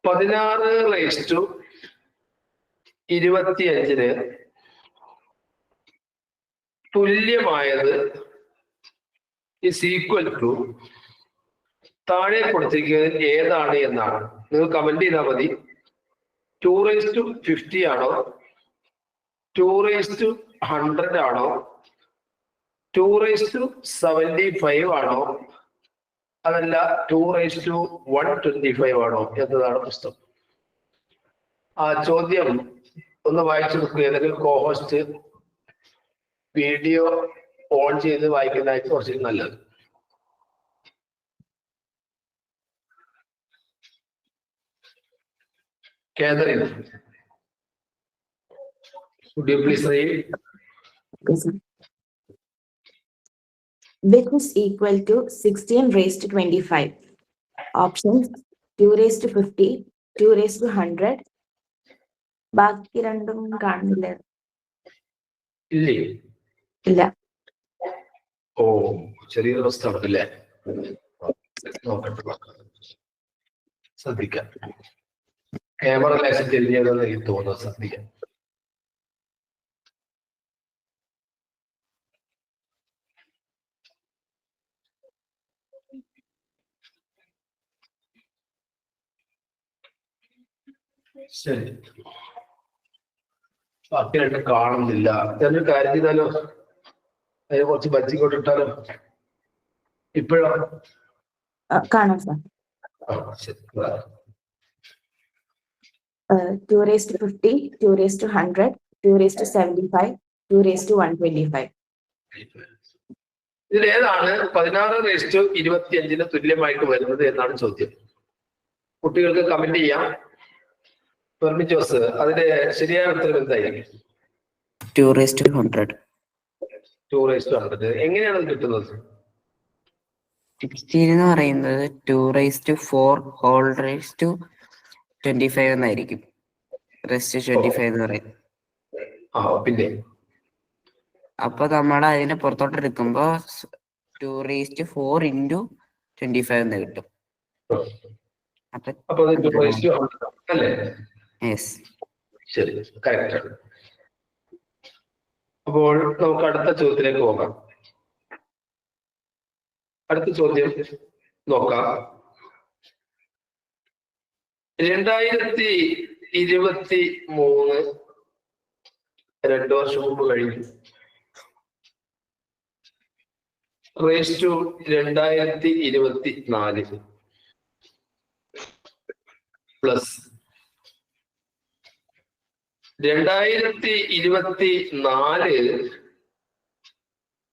16:25 തുല്യമായത് is equal to താഴെ കൊടുത്തിരിക്കുന്നത് ഏതാണ് എന്നാണ്. നിങ്ങൾ കമന്റ് ചെയ്താൽ മതി. 2:50 ആണോ, 2:100 ആണോ, 2:75 ആണോ, അതല്ല 2:125 ആണോ എന്നതാണ് പുസ്തകം. ആ ചോദ്യം ഒന്ന് വായിച്ചു നോക്കുക. ഏതെങ്കിലും കോഹോസ്റ്റ് വീഡിയോ ഓൺ ചെയ്ത് വായിക്കുന്നതായിട്ട് കുറച്ച് നല്ലത്. Catherine, would you please read? Okay, sir. Which is equal to 16:25. Options 2:50, 2:100. ബാക്കി രണ്ടും കാണില്ല. ഇല്ലേ? ഇല്ല. ഓ, ചെറിയൊരു അവസ്ഥ ശ്രദ്ധിക്കാം. ക്യാമറ ലേശം തിരിഞ്ഞതെന്ന് എനിക്ക് തോന്നുന്നു. ശ്രദ്ധിക്കാം. ശരി, ബാക്കി രണ്ട് കാണുന്നില്ല. ഞാനൊരു കാര്യം ചെയ്താലോ, അതിന് കുറച്ച് ബജ്ജിക്കൊണ്ടിട്ടാലോ? ഇപ്പോഴോ കാണാം സാർ. ശരി. 2:50, 2:100, 2:75, 2:125. ഇതിലേതാണ് 16:25 തുല്യമായിട്ട് വരുന്നത് എന്നാണ് ചോദ്യം. കുട്ടികൾക്ക് കമന്റ് ചെയ്യാം. ജോസ്, അതിന്റെ ശരിയായ ഉത്തരം എന്തായിരിക്കും? 2:100. 2:100. എങ്ങനെയാണ് അത് കിട്ടുന്നത്? 16 എന്ന് പറയുന്നത് 2:4 എന്നായിരിക്കും. റെസ്റ്റ് 25 എന്ന് പറയും. പിന്നെ അപ്പൊ നമ്മൾ അതിനെ പുറത്തോട്ട് എടുക്കുമ്പോ 2:4 × 25 എന്ന് കിട്ടും. അപ്പൊ അല്ലേ? ശരി, കറക്റ്റ് ആണ്. അപ്പോൾ നമുക്ക് അടുത്ത ചോദ്യത്തിലേക്ക് പോകാം. അടുത്ത ചോദ്യം നോക്കാം. 2023 2 വർഷം മുമ്പ് കഴിഞ്ഞു. Raise to 2024 plus 2024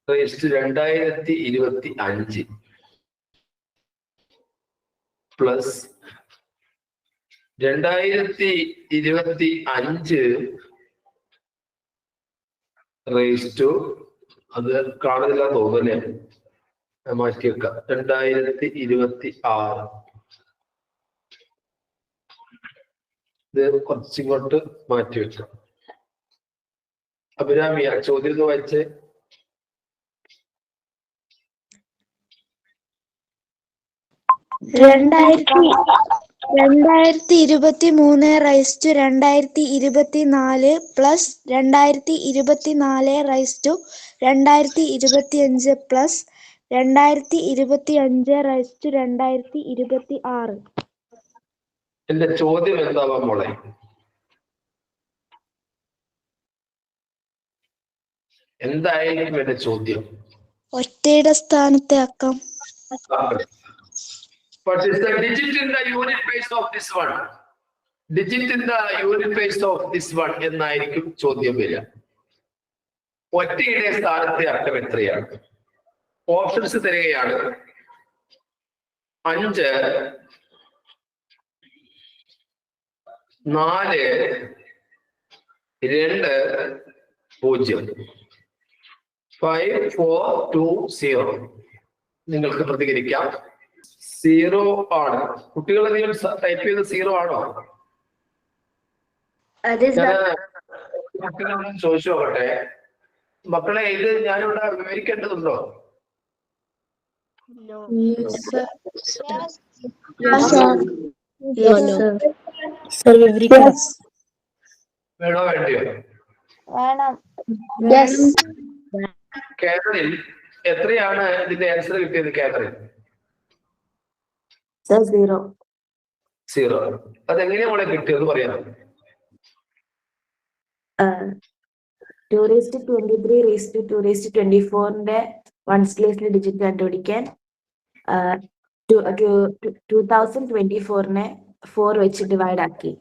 raise to 2025 plus 2025 raise to, അത് കാണുന്നില്ല തോന്നുന്നല്ലേ, മാറ്റി വെക്കാം. 2026 ഇത് കുറച്ചിങ്ങോട്ട് മാറ്റി വെക്കാം. അഭിരാമി, ആ ചോദ്യം ഒന്ന് വായിച്ചേ. 2023 rise to 2024 plus 2024 rise to 2025 plus 2025 rise to 2026. എന്റെ ചോദ്യം എന്താവാ മോളെ? എന്തായിരിക്കും എന്റെ ചോദ്യം? ഒറ്റയുടെ സ്ഥാനത്തെ അക്കം. But is the digit in the unit base of this one? Digit in the unit base of this one എന്നായിരിക്കും ചോദ്യം വരിക. ഒറ്റയുടെ സ്ഥാനത്തെ അക്കം എത്രയാണ്? ഓപ്ഷൻസ് തരികയാണ്. 5, 4, 2, 0. 5, 4, 2, 0. നിങ്ങൾക്ക് പ്രതികരിക്കാം. 0 ആണ്. കുട്ടികളെ നിങ്ങൾ ടൈപ്പ് ചെയ്ത് 0 ആണോ? കുട്ടികളോട് ചോദിച്ചു നോക്കട്ടെ. മക്കളെ, ഇത് ഞാനിവിടെ വിവരിക്കേണ്ടതുണ്ടോ? സർ വിവരിക്കണം. വേണോ വേണ്ടിയോ? വേണം. കാതറിൻ, എത്രയാണ് ഇതിന്റെ ആൻസർ കിട്ടിയത്? Catherine Sir, 0. 0. അതെങ്ങനെയാ മോളെ കിട്ടിയത് പറയാം? 2 raised to 23 raised to 2 raised to 24ന്റെ വൺസ് പ്ലേസിലെ ഡിജിറ്റ് കണ്ടുപിടിക്കാൻ 2024നെ 4 വെച്ച് ഡിവൈഡ് ആക്കി.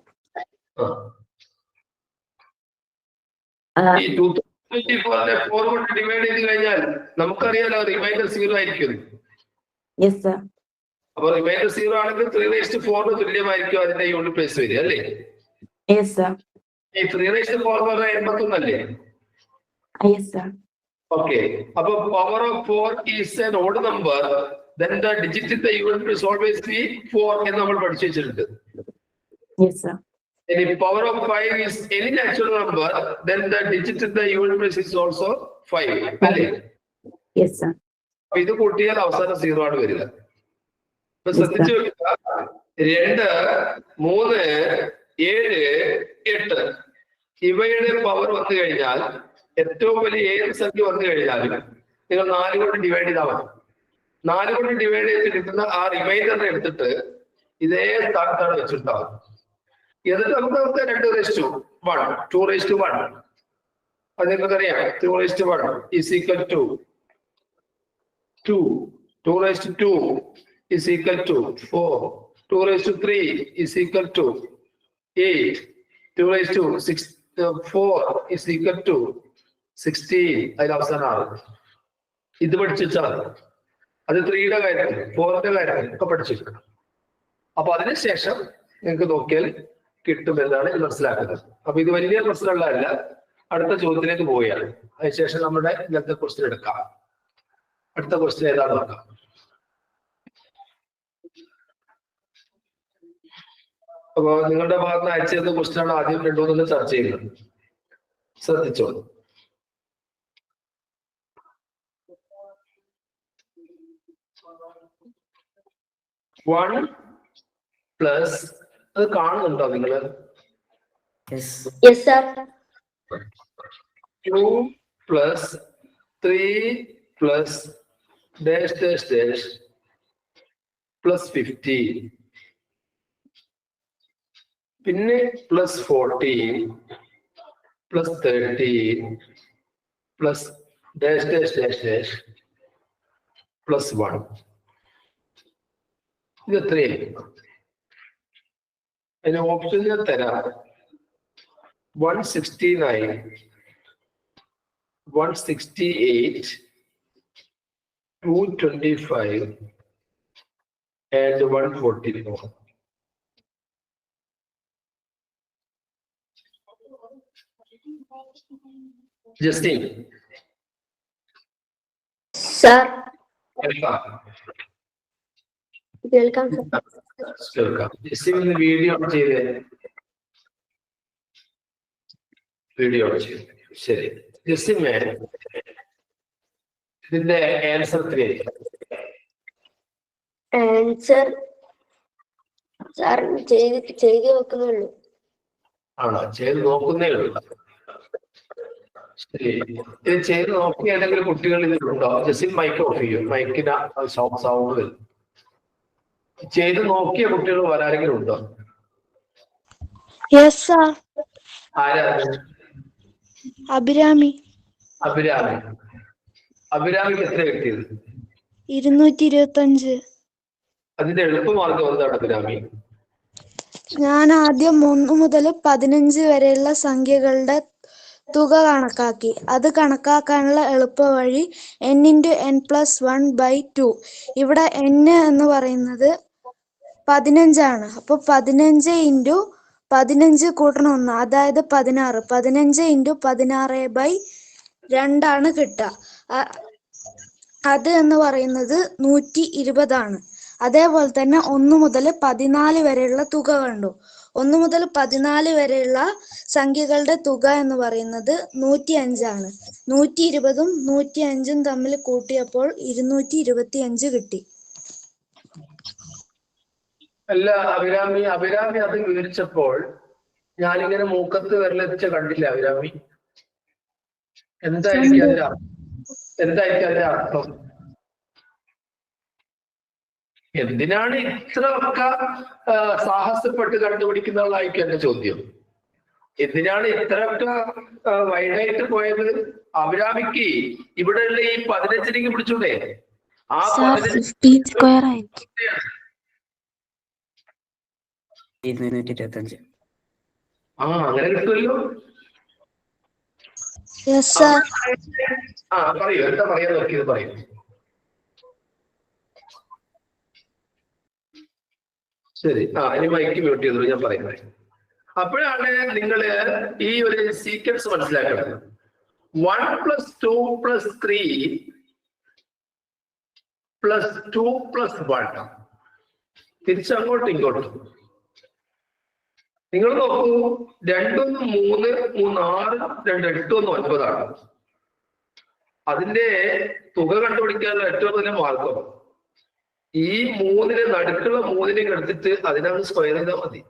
ഈ 2024നെ 4 കൊണ്ട് ഡിവൈഡ് ചെയ്ത് കഴിഞ്ഞാൽ നമുക്കറിയാലോ റിമൈൻഡർ 0 ആയിരിക്കും. Yes sir. അപ്പൊ റിമൈൻഡർ 0 ആണെങ്കിൽ 3 raised to 4 തുല്യമായിരിക്കും അതിന്റെ യൂണിറ്റ് പ്ലേസ് വരിക അല്ലേ? Yes sir. ഈ 3 raised to 4 എന്ന് പറഞ്ഞാൽ 81 അല്ലേ? Yes sir. Okay. അപ്പൊ power of 4 is an odd number, then the digit in the unit is always be 4 എന്ന് നമ്മൾ പഠിച്ചു വെച്ചിട്ടുണ്ട്. Yes sir. And if power of 5 is any natural number, then the digit in the unit place is also 5. അല്ലേ? Yes sir. അപ്പൊ ഇത് കൂട്ടിയാൽ അവസാനം 0 ആണ് വരിക. ഇപ്പൊ ശ്രദ്ധിച്ചു വെക്കുക. 2, 3, 7, 8 ഇവയുടെ പവർ വന്നു കഴിഞ്ഞാൽ ഏറ്റവും വലിയ ഏത് സംഖ്യ വന്നു കഴിഞ്ഞാലും നിങ്ങൾ 4 കൊണ്ട് ഡിവൈഡ് ചെയ്താൽ മതി. 4 കൊണ്ട് ഡിവൈഡ് ചെയ്ത് കിട്ടുന്ന ആ റിമൈൻഡറിനെ എടുത്തിട്ട് ഇതേ സ്ഥാനത്താണ് വെച്ചിട്ടുണ്ടാവും. എന്നിട്ട് നമുക്ക് 2 raised to 1, 2 raised to 1 അത് നിങ്ങൾക്കറിയാം. 2 raised to 1 is equal to 2. 2 raised to 2 is equal to 4. 2 raised to 3 is equal to 8. 2 raised to 4 is equal to 16. അതിൽ അവസാനമാണ് ഇത് പഠിച്ചാൽ അത് 3യുടെ കാര്യത്തിൽ 4ന്റെ കാര്യത്തിൽ ഒക്കെ പഠിച്ചിരിക്കണം. അപ്പൊ അതിനുശേഷം നിങ്ങൾക്ക് നോക്കിയാൽ കിട്ടുമെന്നാണ് മനസ്സിലാക്കുന്നത്. അപ്പൊ ഇത് വലിയ പ്രശ്നമുള്ളതല്ല. അടുത്ത ചോദ്യത്തിലേക്ക് പോവുകയാണ്. അതിനുശേഷം നമ്മുടെ ഇന്നത്തെ ക്വസ്റ്റ്യൻ എടുക്കാം. അടുത്ത ക്വസ്റ്റ്യൻ ഏതാണെന്ന് നോക്കാം. അപ്പൊ നിങ്ങളുടെ ഭാഗത്ത് നിന്ന് അയച്ചു തന്ന ക്വസ്റ്റ്യൻ ആണ് ആദ്യം 2-3 ചർച്ച ചെയ്യുന്നത്. ശ്രദ്ധിച്ചോളൂ. 1 പ്ലസ് അത് കാണുന്നുണ്ടോ നിങ്ങള്? Yes. Yes sir. 2 plus 3 plus dash dash dash plus 50 പിന്നെ plus 14 plus 13 plus dash dash dash dash plus 1. ഇത് എത്രയായിരിക്കും? അതിന് ഓപ്ഷൻ ഞാൻ തരാം. 169, 168, 225 and 144. Justine. സർ കേൾക്കാം. കേൾക്കാം. ജസ്റ്റീൻ വീഡിയോ ഓൺ ചെയ്തേ. വീഡിയോ ഓൺ ചെയ്തു. ശരി ജസ്റ്റീൻ, ഇതിന്റെ ആൻസർ എത്രയായിരിക്കും? ആൻസർ സാർ ചെയ്ത് നോക്കുന്നുള്ളൂ. ആണോ? ചെയ്ത് നോക്കുന്നേ ഉള്ളൂ. ശരി, ഇത് ചെയ്ത് നോക്കിയ ഏതെങ്കിലും കുട്ടികൾ ഇതിലുണ്ടോ? ജസ്റ്റീൻ മൈക്ക് ഓഫ് ചെയ്യും. മൈക്കിന് സൗണ്ട് വരും. ചെയ്ത് നോക്കിയ കുട്ടികൾ വരാരെങ്കിലും ഉണ്ടോ? Yes sir. ആരാ? അഭിരാമി. അഭിരാമിക്ക് എത്ര കിട്ടിയത്? 225. അതിന്റെ എളുപ്പമാർഗം എന്താണ് അഭിരാമി? ഞാൻ ആദ്യം 1 മുതൽ 15 വരെയുള്ള സംഖ്യകളുടെ തുക കണക്കാക്കി. അത് കണക്കാക്കാനുള്ള എളുപ്പ വഴി n×n+1/2. ഇവിടെ n എന്ന് പറയുന്നത് 15 ആണ്. അപ്പൊ 15 × 15 കൂട്ടണം 1, അതായത് 16. 15 × 16/2 ആണ് കിട്ടുക. അത് എന്ന് പറയുന്നത് 120 ആണ്. അതേപോലെ തന്നെ 1 മുതൽ 14 വരെയുള്ള തുക കണ്ടു. 1 മുതൽ 14 വരെയുള്ള സംഖ്യകളുടെ തുക എന്ന് പറയുന്നത് 105 ആണ്. 120ഉം 105ഉം തമ്മിൽ കൂട്ടിയപ്പോൾ 225 കിട്ടി. അല്ല അഭിരാമി അത് വിവരിച്ചപ്പോൾ ഞാനിങ്ങനെ മൂക്കത്ത് വിരലെത്തിച്ച കണ്ടില്ല അഭിരാമി. എന്തായിരിക്കും അതിന്റെ അർത്ഥം? എന്തിനാണ് ഇത്രയൊക്കെ സാഹസപ്പെട്ട് കണ്ടുപിടിക്കുന്നതായിരിക്കും എന്റെ ചോദ്യം. എന്തിനാണ് ഇത്രയൊക്കെ വൈഡായിട്ട് പോയത്? അഭിരാമിക്ക് ഇവിടെയുള്ള ഈ 15 പിടിച്ചൂടെ? ആ 225. അങ്ങനെ കിട്ടുമല്ലോ. പറയൂ, എന്താ പറയാൻ നോക്കിയത്? പറയൂ. ശരി, ഇനി മൈക്ക് മ്യൂട്ട് ചെയ്തോളൂ, ഞാൻ പറയുന്നത്. അപ്പോഴാണ് നിങ്ങൾ ഈ ഒരു സീക്വൻസ് മനസ്സിലാക്കുന്നത്. 1 + 2 + 3 + 2 + 1 തിരിച്ചങ്ങോട്ടും ഇങ്ങോട്ടും. നിങ്ങൾ നോക്കൂ, 2 1 3 3 6 2 8 1 9 ആണ്. അതിന്റെ തുക കണ്ടുപിടിക്കാനുള്ള ഏറ്റവും വലിയ മാർഗം ഈ 3 നടുക്കുള്ള 3 എടുത്തിട്ട് അതിനകത്ത് സ്ക്വയർ ചെയ്താൽ മതി.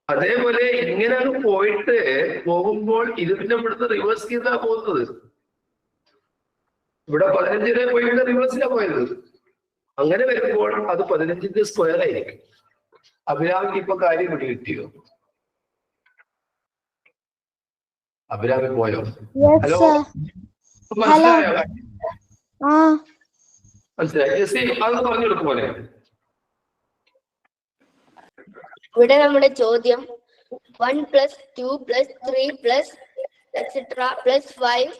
അതേപോലെ ഇങ്ങനെ പോയിട്ട് പോകുമ്പോൾ ഇത് പിന്നെ ഇവിടുന്ന് റിവേഴ്സ് ചെയ്താ പോകുന്നത്. ഇവിടെ 15 പോയിട്ട് റിവേഴ്സിലാ പോയത്. അങ്ങനെ വരുമ്പോൾ അത് 15ന്റെ സ്ക്വയർ ആയിരിക്കും. അഭിരാമിക്ക് ഇപ്പൊ കാര്യം പിടി കിട്ടിയോ? അഭിരാമി പോയോ? ഹലോ, മനസ്സിലായോ? മനസ്സിലായി. അതൊന്ന് പറഞ്ഞു കൊടുക്കും പോലെ. ഇവിടെ നമ്മുടെ ചോദ്യം 1 + 2 + 3 + etc. +5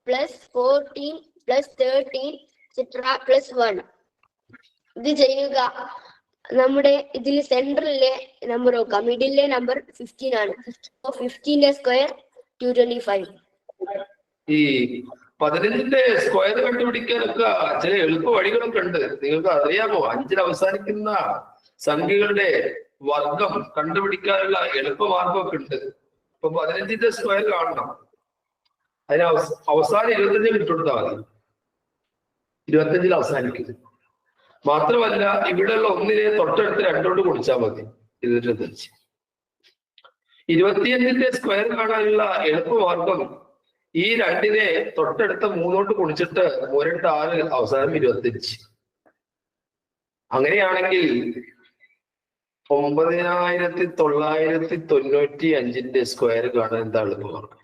+ 14 + 13 etc. +1. ഇത് ചെയ്യുക. നമ്മുടെ ഇതിൽ സെൻട്രലിലെ നമ്പർ നോക്കാം. മിഡിലെ നമ്പർ 15 ആണ്. 15ന്റെ സ്ക്വയർ 225. ഈ 15ന്റെ സ്ക്വയർ കണ്ടുപിടിക്കാനൊക്കെ ചില എളുപ്പ വഴികളൊക്കെ ഉണ്ട്. നിങ്ങൾക്ക് അറിയാമോ? 5ൽ അവസാനിക്കുന്ന സംഖ്യകളുടെ വർഗം കണ്ടുപിടിക്കാനുള്ള എളുപ്പമാർഗമൊക്കെ ഉണ്ട്. ഇപ്പൊ 15ന്റെ സ്ക്വയർ കാണണം. അതിന് അവസാനം 25 ഇട്ടുകൊടുത്താൽ മതി. 25ൽ അവസാനിക്കും. മാത്രമല്ല ഇവിടെയുള്ള 1നെ തൊട്ടടുത്ത് 2 കൊണ്ട് കുടിച്ചാൽ മതി. 25. 25ന്റെ സ്ക്വയർ കാണാനുള്ള എളുപ്പമാർഗം ഈ 2നെ തൊട്ടടുത്ത 3 കൊണ്ട് കുടിച്ചിട്ട് 3 × 6 അവസാനം 25. അങ്ങനെയാണെങ്കിൽ 9995ന്റെ സ്ക്വയർ കാണാൻ എന്താ എളുപ്പമാർഗം?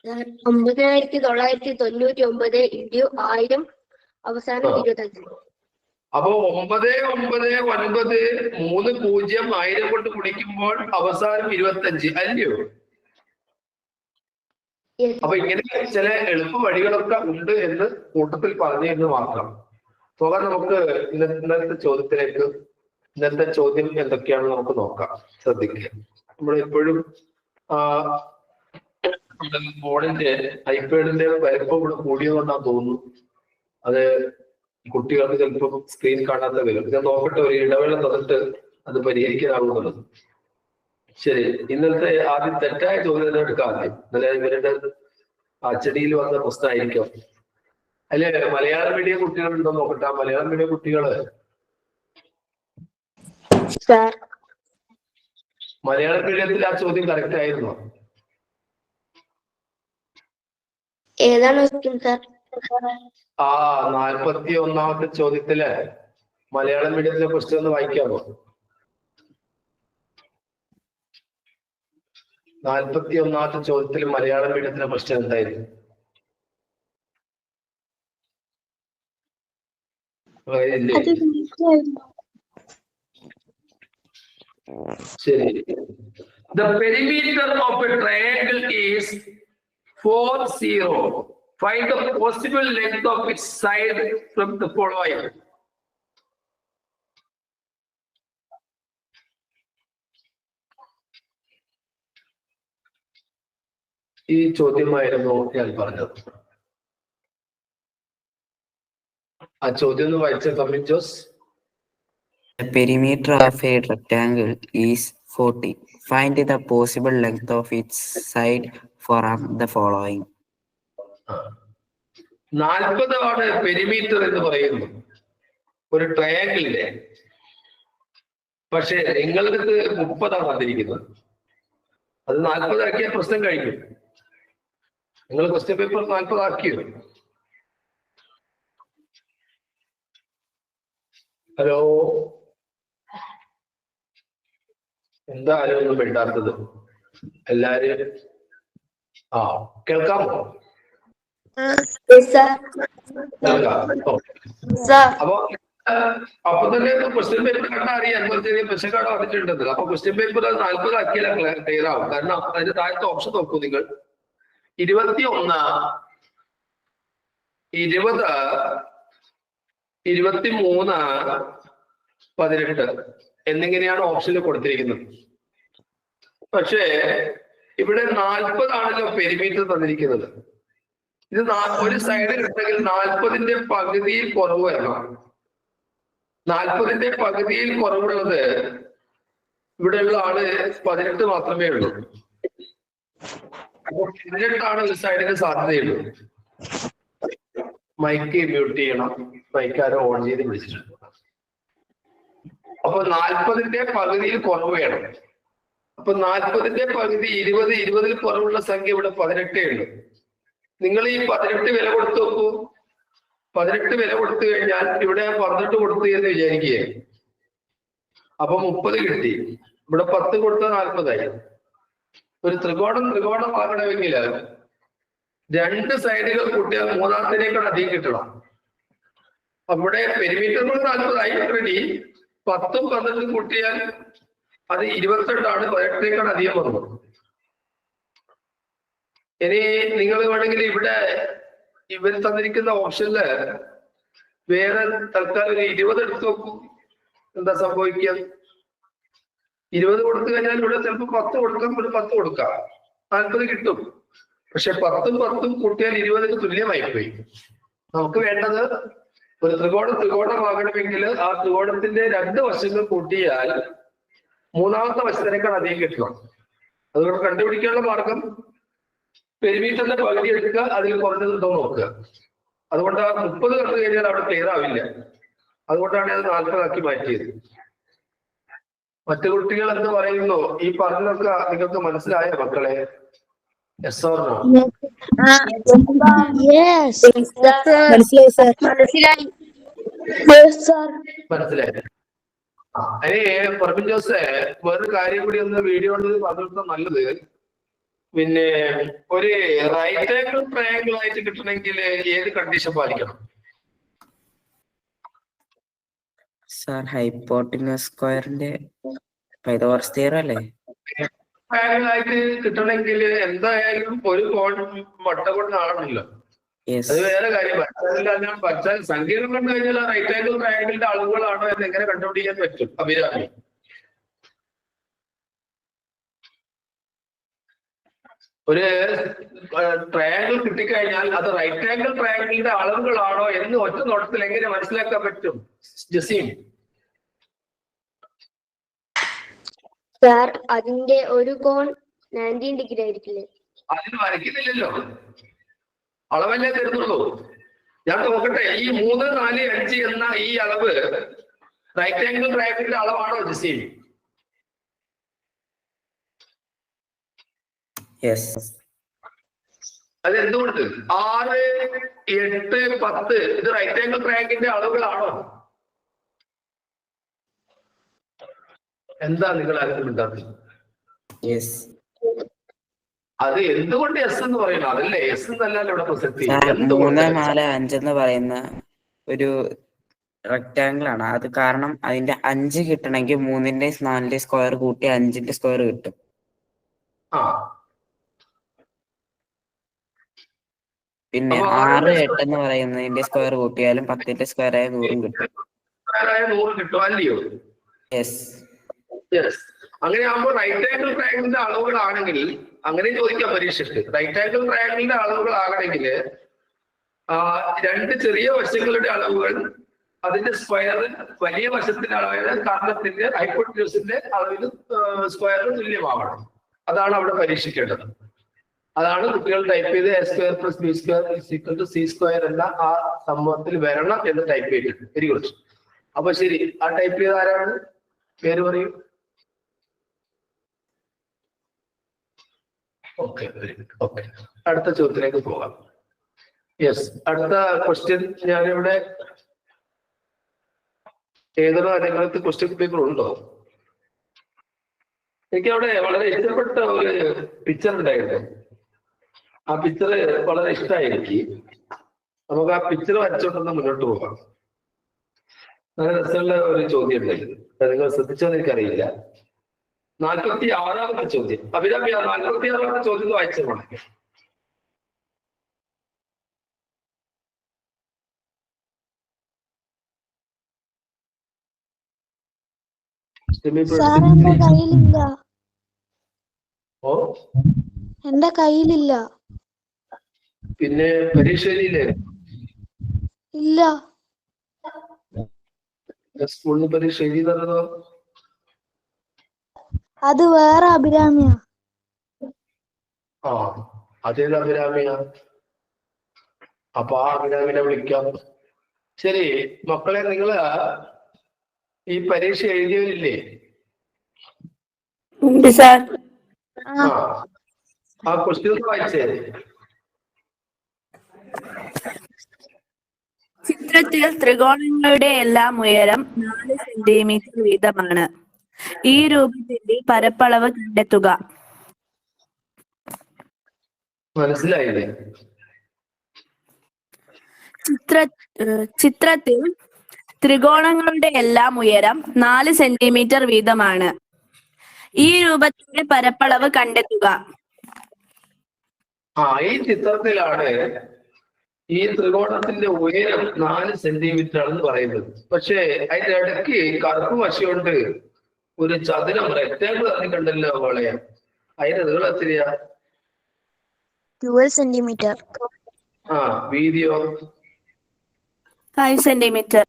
$9,999 × 1000 അവസാനം 25. അപ്പൊ 999 3 0 1000 കൊണ്ട് കുടിക്കുമ്പോൾ അവസാനം 25 അല്ലയോ? അപ്പൊ ഇങ്ങനെ ചില എളുപ്പ വഴികളൊക്കെ ഉണ്ട് എന്ന് കൂട്ടത്തിൽ പറഞ്ഞു മാത്രം. പോകാൻ നമുക്ക് ഇന്നത്തെ ചോദ്യത്തിലേക്ക്. ഇന്നത്തെ ചോദ്യം എന്തൊക്കെയാണെന്ന് നമുക്ക് നോക്കാം. ശ്രദ്ധിക്കുക. നമ്മൾ എപ്പോഴും ഫോണിന്റെ ഐപാഡിന്റെ വലിപ്പം ഇവിടെ കൂടിയതുകൊണ്ടാന്ന് തോന്നുന്നു. അത് കുട്ടികൾക്ക് ചിലപ്പോൾ സ്ക്രീൻ കാണാത്ത വരും. ഞാൻ നോക്കട്ടെ, ഒരു ഇടവേള തന്നിട്ട് അത് പരിഹരിക്കാനാവുന്നുള്ളത്. ശരി, ഇന്നത്തെ ആദ്യം തെറ്റായ ചോദ്യം എടുക്കാം. ഇന്നലെ ഇവരുടെ അച്ചടിയിൽ വന്ന പ്രശ്നമായിരിക്കും. അല്ലെ, മലയാളം മീഡിയം കുട്ടികളുണ്ടോ നോക്കട്ടെ. മലയാളം മീഡിയം കുട്ടികള് മലയാളം മീഡിയത്തിൽ ആ ചോദ്യം കറക്റ്റ് ആയിരുന്നോ? ഏതാണ് സാർ? 41ാമത്തെ ചോദ്യത്തില് മലയാളം മീഡിയത്തിലെ ക്വസ്റ്റ്യൻ ഒന്ന് വായിക്കാമോ? 41ാമത്തെ ചോദ്യത്തിൽ മലയാളം മീഡിയത്തിലെ ക്വസ്റ്റ്യൻ എന്തായിരുന്നു? ശരി. The perimeter of a triangle is 4 0. Find the possible length of its side from the following. ഈ ചോദ്യമായിരുന്നു ഞാൻ പറഞ്ഞത്. ആ ചോദ്യം ഒന്ന് വായിച്ച കമ്മിൻ Jose. The perimeter of a rectangle is 40. Find the possible length of each side from the following. 40 ആണ് perimeter എന്ന് പറയുന്നു ഒരു ട്രയാങ്കിളിന്റെ. പക്ഷെ നിങ്ങളുടെ അടുത്ത് 30 വന്നിരിക്കുന്നത്. അത് 40 ആക്കിയാൽ പ്രശ്നം കഴിഞ്ഞു. നിങ്ങൾ ക്വസ്റ്റ്യൻ പേപ്പർ 40 ആക്കിയോ? ഹലോ, എന്താ ആരും ഒന്നും വേണ്ടാത്തത്? എല്ലാരും കേൾക്കാമോ? അപ്പൊ തന്നെ ക്വസ്റ്റ്യൻ പേപ്പർ കണ്ടാൽ അറിയാം ചെറിയ പ്രശ്നക്കാട് വന്നിട്ടുണ്ടെന്ന്. അപ്പൊ ക്വസ്റ്റ്യൻ പേപ്പർ 40 ആക്കിയാൽ ക്ലിയർ ആവും. കാരണം അതിന്റെ താഴത്തെ ഓപ്ഷൻ നോക്കൂ നിങ്ങൾ. 21, 20, 23, 18 എന്നിങ്ങനെയാണ് ഓപ്ഷനിൽ കൊടുത്തിരിക്കുന്നത്. പക്ഷേ ഇവിടെ 40 ആണല്ലോ പെരിമീറ്റർ തന്നിരിക്കുന്നത്. ഇത് ഒരു സൈഡിൽ ഉണ്ടെങ്കിൽ 40ന്റെ പകുതിയിൽ കുറവ് വരണം. 40ന്റെ പകുതിയിൽ കുറവുള്ളത് ഇവിടെയുള്ള ആള് 18 മാത്രമേ ഉള്ളൂ. അപ്പൊ 18 ഒരു സൈഡിന് സാധ്യതയുള്ളൂ. മൈക്ക് മ്യൂട്ട് ചെയ്യണം. മൈക്കാരോ ഓൺ ചെയ്ത് വിളിച്ചിട്ടുണ്ട്. അപ്പൊ 40ന്റെ പകുതിയിൽ കുറവ് വേണം. അപ്പൊ 40ന്റെ പകുതി 20, 20ൽ കുറവുള്ള സംഖ്യ ഇവിടെ 18 ഉള്ളൂ. നിങ്ങൾ ഈ 18 വില കൊടുത്തു നോക്കൂ. 18 വില കൊടുത്തു കഴിഞ്ഞാൽ ഇവിടെ 12 കൊടുത്തു എന്ന് വിചാരിക്കുക. അപ്പൊ 30 കിട്ടി. ഇവിടെ 10 കൊടുത്താൽ 40 ആയി. ഒരു ത്രികോണം ആകണമെങ്കിൽ 2 സൈഡുകൾ കൂട്ടിയാൽ മൂന്നാമത്തിനേക്കാൾ അധികം കിട്ടണം. അവിടെ പെരിമീറ്റർ 40 ആയി റെഡി. 10ഉം 12ഉം കൂട്ടിയാൽ അത് 28 ആണ്. 18നേക്കാൾ അധികം വന്നു. ഇനി നിങ്ങൾ വേണമെങ്കിൽ ഇവിടെ ഇവർ തന്നിരിക്കുന്ന ഓപ്ഷനില് വേറെ തൽക്കാലം ഒരു 20 എടുത്തു നോക്കൂ. എന്താ സംഭവിക്കുക? 20 കൊടുത്തു കഴിഞ്ഞാൽ ഇവിടെ ചിലപ്പോൾ 10 കൊടുക്കാം, ഇവിടെ 10 കൊടുക്കാം, 40 കിട്ടും. പക്ഷെ 10ഉം 10ഉം കൂട്ടിയാൽ 20ന് തുല്യമായി പോയി. നമുക്ക് വേണ്ടത് ഒരു ത്രികോണമാകണമെങ്കിൽ ആ ത്രികോണത്തിന്റെ 2 വശങ്ങൾ കൂട്ടിയാൽ മൂന്നാമത്തെ വശത്തിനേക്കാൾ അധികം കിട്ടണം. അതുകൊണ്ട് കണ്ടുപിടിക്കാനുള്ള മാർഗം പെരിമീറ്ററിന്റെ പകുതി എടുക്കുക, അതിൽ കുറഞ്ഞതുണ്ടോ നോക്കുക. അതുകൊണ്ട് 30 കണ്ടു കഴിഞ്ഞാൽ അവിടെ ക്ലിയർ ആവില്ല. അതുകൊണ്ടാണ് അത് 40 ആക്കി മാറ്റിയത്. മറ്റു കുട്ടികൾ എന്ത് പറയുന്നു? ഈ പറഞ്ഞൊക്കെ നിങ്ങൾക്ക് മനസ്സിലായ മക്കളെ? Yes or no? മനസ്സിലായി. അതിന് പ്രഭിൻ ജോസ് വേറൊരു കാര്യം കൂടി ഒന്ന് വീഡിയോ പറഞ്ഞിട്ട് നല്ലത്. പിന്നെ ഒരു റൈറ്റ് ആംഗിൾ ട്രയാംഗിൾ ആയിട്ട് കിട്ടണമെങ്കിൽ ഏത് കണ്ടീഷൻ പാലിക്കണം? സാർ ഹൈപ്പോട്ടിനസ് സ്ക്വയറിന്റെ പൈതഗോറസ് തിയറം അല്ലേ? ട്രയാംഗിൾ ആയിട്ട് കിട്ടണമെങ്കിൽ എന്തായാലും ഒരു കോൺ വട്ട കൊണ്ടാണല്ലോ. അത് വേറെ കാര്യം. പഠിച്ചാൽ സങ്കീർണം കണ്ടു കഴിഞ്ഞാൽ റൈറ്റ് ആംഗിൾ ട്രയാംഗിളിന്റെ അളവുകളാണോ എന്ന് എങ്ങനെ കണ്ടുപിടിക്കാൻ പറ്റും? അഭിരാമി, ഒരു ട്രയാംഗിൾ കിട്ടിക്കഴിഞ്ഞാൽ അത് റൈറ്റ് ആംഗിൾ ട്രയാംഗിളിന്റെ അളവുകളാണോ എന്ന് ഒറ്റ നോട്ടത്തിൽ എങ്ങനെ മനസ്സിലാക്കാൻ പറ്റും? ജസീം. സാർ അതിന്റെ ഒരു കോൺ 19 ഡിഗ്രി ആയിരിക്കില്ലേ? അതിന് വരയ്ക്കുന്നില്ലല്ലോ, അളവല്ലേ തരുന്നുള്ളൂ. ഞാൻ നോക്കട്ടെ, ഈ 3, 4, 5 എന്ന ഈ അളവ് റൈറ്റ് ആംഗിൾ ട്രയാംഗിളിന്റെ അളവാണോ ജസീം? അത് എന്തുകൊണ്ട്? 6, 8, 10 ഇത് റൈറ്റ് ആംഗിൾ ട്രയാംഗിളിന്റെ അളവുകളാണോ? എന്താ നിങ്ങൾ ആലോചിക്കുന്നത്? അത് എന്തുകൊണ്ട് എസ് എന്ന് പറയുന്നത്? അതല്ലേ എസ് എന്നല്ലല്ലോ ഇവിടെ പ്രസക്തി. 3, 4, 5 എന്ന് പറയുന്ന ഒരു റെക്ടാംഗിൾ ആണ്. അത് കാരണം അതിന്റെ 5 കിട്ടണമെങ്കിൽ 3ന്റെ 4ന്റെ സ്ക്വയർ കൂട്ടി 5ന്റെ സ്ക്വയർ കിട്ടും. പിന്നെ 6, 8 എന്ന് പറയുന്നതിന്റെ സ്ക്വയർ കൂട്ടിയാലും 10ന്റെ സ്ക്വയർ ആയ 100 കിട്ടും. 100 കിട്ടും അല്ലയോ? അങ്ങനെ ആകുമ്പോൾ റൈറ്റ് ആംഗിൾ ട്രയാംഗിളിന്റെ അളവുകളാണെങ്കിൽ അങ്ങനെ ചോദിക്കാം പരീക്ഷയ്ക്ക്. റൈറ്റ് ആംഗിൾ ട്രയാംഗിളിന്റെ അളവുകളാകണമെങ്കിൽ 2 ചെറിയ വശങ്ങളുടെ അളവുകൾ അതിന്റെ സ്ക്വയർ വലിയ വശത്തിന്റെ അളവില് കർണത്തിന്റെ ഹൈപ്പോട്ടന്യൂസിന്റെ അളവിൽ സ്ക്വയറിന് തുല്യമാവണം. അതാണ് അവിടെ പരീക്ഷിക്കേണ്ടത്. അതാണ് കുട്ടികൾ ടൈപ്പ് ചെയ്ത് A square plus B square equal to C square എന്ന ആ സംഭവത്തിൽ വരണം എന്ന് ടൈപ്പ് ചെയ്തിട്ടുണ്ട്. Very good. അപ്പൊ ശരി, ആ ടൈപ്പ് ചെയ്ത ആരാണ്? പേര് പറയൂ. Okay, very good. ഓക്കെ, അടുത്ത ചോദ്യത്തിലേക്ക് പോകാം. യെസ്, അടുത്ത ക്വസ്റ്റ്യൻ ഞാനിവിടെ ഏതൊരു അതിനകത്ത് ക്വസ്റ്റ്യൻ പേപ്പർ ഉണ്ടോ? എനിക്ക് അവിടെ വളരെ ഇഷ്ടപ്പെട്ട ഒരു പിക്ചർ ഉണ്ടായിരുന്നു. ആ പിക്ചർ വളരെ ഇഷ്ടമായി എനിക്ക്. നമുക്ക് ആ പിക്ചർ വരച്ചോണ്ടൊന്ന് മുന്നോട്ട് പോകാം. നല്ല രസമുള്ള ഒരു ചോദ്യം ഉണ്ടായിരുന്നു. നിങ്ങൾ ശ്രദ്ധിച്ചോന്ന് എനിക്കറിയില്ല. 46ാമത്തെ ചോദ്യം. അഭിരാമി, 46ാമത്തെ ചോദ്യം വായിച്ചു പോണേ. സാർ എന്റെ കയ്യിലില്ല. ഓ, എന്റെ കയ്യിലില്ല. പിന്നെ പരീക്ഷയിലെ ഇല്ല. സ്കൂളിൽ പരീക്ഷ എഴുതിയതോ? അത് വേറെ അഭിരാമിയാ. ആ, അതേത് അഭിരാമിയാ? അപ്പൊ ആ അഭിരാമിനെ വിളിക്കാം. ശരി മക്കളെ, നിങ്ങള് ഈ പരീക്ഷ എഴുതിയവരില്ലേ? ആ ക്വസ്റ്റ്യൻ ഒന്ന് വായിച്ചേ. ചിത്രത്തിൽ ത്രികോണങ്ങളുടെ എല്ലാം ഉയരം 4 സെന്റിമീറ്റർ വീതമാണ്. ഈ രൂപത്തിന്റെ പരപ്പളവ് കണ്ടെത്തുക. മനസ്സിലായില്ലേ? ചിത്രത്തിൽ ത്രികോണങ്ങളുടെ എല്ലാം ഉയരം 4 സെന്റിമീറ്റർ വീതമാണ്. ഈ രൂപത്തിന്റെ പരപ്പളവ് കണ്ടെത്തുക. ഈ ചിത്രത്തിലാണ് ഈ ത്രികോണത്തിന്റെ ഉയരം 4 സെന്റിമീറ്റർ ആണെന്ന് പറയുന്നത്. പക്ഷേ അതിന്റെ ഇടയ്ക്ക് കറുപ്പ് വശമുണ്ട് ഒരു ചതുരം റെക്ടാങ്കിൾ ഇറങ്ങിക്കണ്ടല്ലോ വളയം. അതിന്റെ നീളം എത്രയാ? 12 സെന്റിമീറ്റർ. വീതിയോ? 5 സെന്റിമീറ്റർ.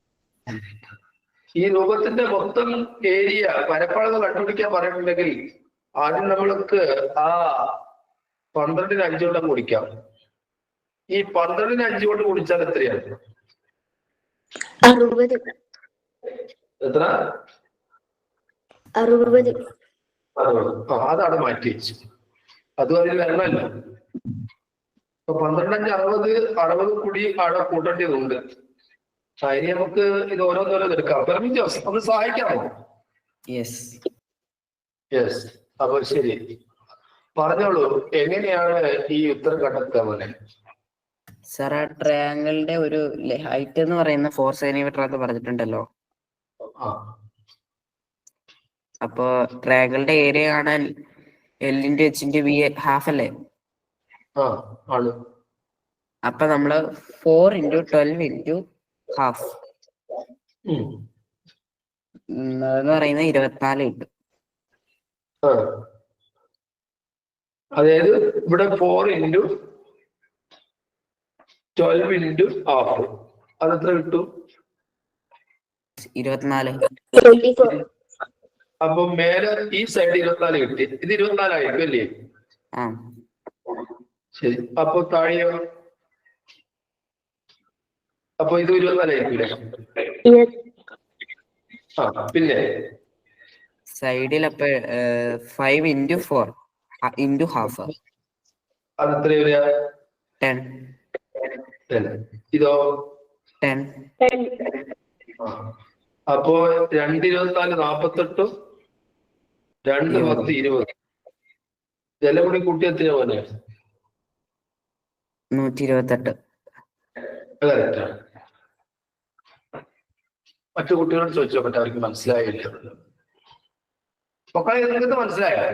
ഈ രൂപത്തിന്റെ മൊത്തം ഏരിയ പരപ്പളവ് കണ്ടുപിടിക്കാൻ പറഞ്ഞിട്ടുണ്ടെങ്കിൽ ആദ്യം നമ്മൾക്ക് ആ 12ന് 5 കൊണ്ട് കുടിക്കാം. ഈ 12ന് 5 കൊണ്ട് കുടിച്ചാൽ എത്രയാണ്? 60. എത്ര? 60. അതാണ് മാറ്റി വെച്ചു. അതും അതിൽ വരണമല്ലോ. അപ്പൊ 12 5 60 കൂടി അവിടെ കൂട്ടേണ്ടതുണ്ട്. ഇനി നമുക്ക് ഇത് ഓരോന്നോരോന്ന് എടുക്കാം. പെർമിജോസ് ഒന്ന് സഹായിക്കാമോ? യെസ്. അപ്പൊ ശരി, പറഞ്ഞോളൂ, എങ്ങനെയാണ് ഈ ഉത്തരം കണ്ടെത്തുക പോലെ? സാർ, ആ ട്രയാങ്കിളിന്റെ ഒരു ഹൈറ്റ് എന്ന് പറയുന്ന 4 സെന്റിമീറ്റർ എന്ന് പറഞ്ഞിട്ടുണ്ടല്ലോ. അപ്പൊ ട്രയാങ്കിളിന്റെ ഏരിയ കാണാൻ L/H/V ഹാഫ് അല്ലേ? ആണ്. അപ്പൊ നമ്മള് 4 × 12 × ഹാഫ് എന്ന് പറയുന്നത് 24 കിട്ടും. അതായത് ഇവിടെ 4 × 12 × ഹാഫ് അതെത്ര കിട്ടും? 24. അപ്പൊ മേലെ ഈ സൈഡ് 24 കിട്ടി. ഇത് 24 ആയിരിക്കും അല്ലേ? ശരി. അപ്പൊ താഴെയോ? അപ്പൊ ഇത് 24 ആയിരിക്കില്ലേ? പിന്നെ സൈഡിൽ അപ്പൊ 5 × 4 × ഹാഫ്. അതെത്ര വരിക? 10. ഇതോ? 10. അപ്പോ 2 24 48, 2 10 20. ഇതെല്ലാം കൂടി കൂട്ടി എത്തിയ പോലെ 128. കറക്റ്റാണ്. മറ്റു കുട്ടികളോട് ചോദിച്ചോ, പറ്റ അവർക്ക് മനസ്സിലായില്ല. മക്കളെ നിങ്ങൾക്ക് മനസ്സിലായോ?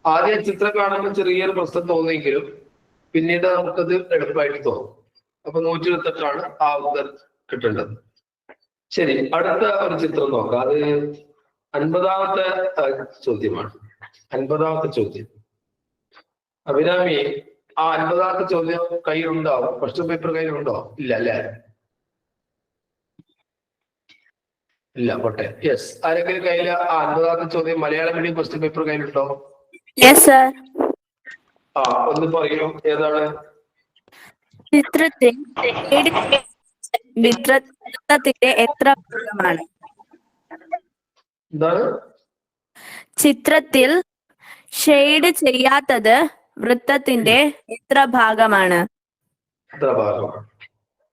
ആദ്യം ചിത്രം കാണുമ്പോൾ ചെറിയൊരു പ്രശ്നം തോന്നിയെങ്കിലും പിന്നീട് നമുക്കത് എളുപ്പമായിട്ട് തോന്നും. അപ്പൊ 128 ആ ഉത്തരം കിട്ടേണ്ടത്. ശരി, അടുത്ത ഒരു ചിത്രം നോക്കാം. അത് 50ാമത്തെ ചോദ്യമാണ്. 50ാമത്തെ ചോദ്യം. അഭിരാമി, ആ 50ാമത്തെ ചോദ്യം കയ്യിലുണ്ടോ? Question paper കയ്യിലുണ്ടോ? ഇല്ല അല്ലേ? ഇല്ല, പോട്ടെ. യെസ്, ആരെങ്കിലും കയ്യിൽ ആ 50ാമത്തെ ചോദ്യം മലയാളം മീഡിയം ക്വസ്റ്റ്യൻ പേപ്പർ കയ്യിലുണ്ടോ? Yes sir. ആ, ഒന്ന് പറയൂ, ഏതാണ്? ചിത്രത്തിൽ വൃത്തത്തിന്റെ എത്ര ഭാഗമാണ്? എന്താണ്? ചിത്രത്തിൽ ഷെയ്ഡ് ചെയ്യാത്തത് വൃത്തത്തിന്റെ എത്ര ഭാഗമാണ്? എത്ര ഭാഗമാണ്?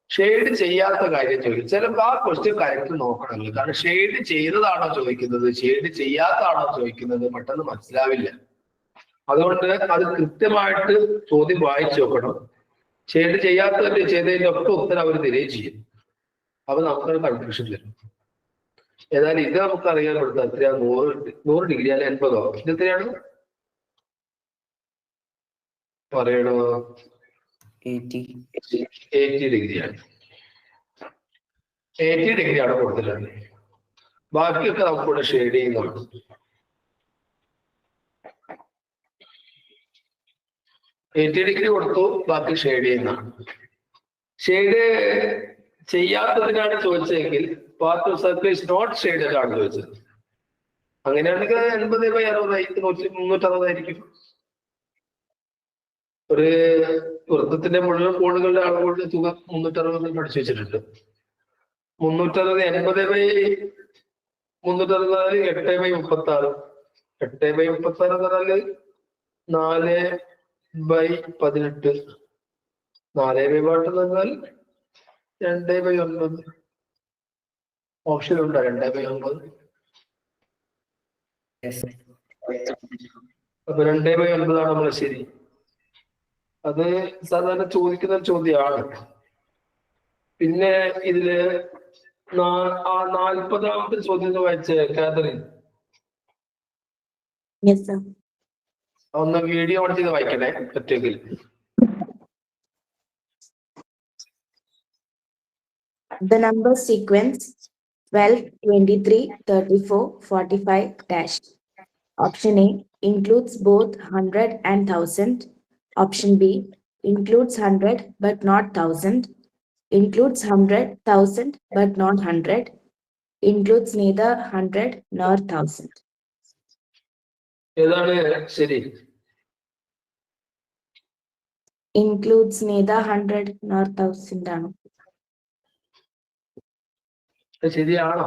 ഷെയ്ഡ് ചെയ്യാത്ത കാര്യം ചോദിക്കും. ചിലപ്പോൾ ആ ക്വസ്റ്റ്യൻ കറക്റ്റ് നോക്കണമല്ലോ. കാരണം ഷെയ്ഡ് ചെയ്തതാണോ ചോദിക്കുന്നത്, ഷെയ്ഡ് ചെയ്യാത്തതാണോ ചോദിക്കുന്നത്, പെട്ടെന്ന് മനസ്സിലാവില്ല. അതുകൊണ്ട് അത് കൃത്യമായിട്ട് ചോദ്യം വായിച്ചു നോക്കണം. ഷെയ്ഡ് ചെയ്യാത്തതിന്റെ ചെയ്തതിന്റെ ഒക്കെ ഉത്തരം അവർ തരികയും ചെയ്യും. അപ്പൊ നമുക്കൊരു കൺഫ്യൂഷൻ വരും. ഏതായാലും ഇത് നമുക്കറിയാൻ കൊടുത്ത എത്രയാ? 100 ഡിഗ്രി അല്ലെ 80ഓ? ഇത് എത്രയാണ് പറയണോ? 80 ഡിഗ്രിയാണ്. 80 ഡിഗ്രിയാണ് കൊടുത്തിട്ടുള്ളത്. ബാക്കിയൊക്കെ നമുക്കിവിടെ ഷെയ്ഡ് ചെയ്യുന്നുണ്ട്. ഡിഗ്രി കൊടുത്തു, ബാക്കി ഷെയ്ഡ് ചെയ്യുന്നതാണ്. ഷെയ്ഡ് ചെയ്യാത്തതിനാണ് ചോദിച്ചതെങ്കിൽ part of circle is not shaded ആണ് ചോദിച്ചത്. അങ്ങനെയാണെങ്കിൽ 80/60 360 ഒരു വൃത്തത്തിന്റെ മുഴുവൻ കോണുകളുടെ അളവുകളുടെ തുക 360 പഠിച്ചു വെച്ചിട്ടുണ്ട്. 360 80/360 8/36. 8/36 എന്ന് പറഞ്ഞാല് 4/18. 4/8 എന്ന് പറഞ്ഞാൽ 2/9. ഓപ്ഷൻ ഉണ്ടോ? 2/9. അപ്പൊ 2/9 നമ്മളെ ശരി. അത് സാധാരണ ചോദിക്കുന്ന ചോദ്യമാണ്. പിന്നെ ഇതില് 40ാമത്തെ ചോദ്യം വായിച്ച കാതറിൻ, Yes, sir. ഒന്ന് വീഡിയോ ഓൺ ചെയ്ത് വായിക്കണേ പറ്റുമെങ്കിൽ. The number sequence 12, 23, 34, 45 dash. Option A includes both 100 and 1000. Option B includes 100 but not 1000. Includes 100, 1000 but not 100. Includes neither 100 nor 1000. ഏതാണ് ശരി? Includes neither 100 nor 1000 ആണ്. ശരിയാണോ?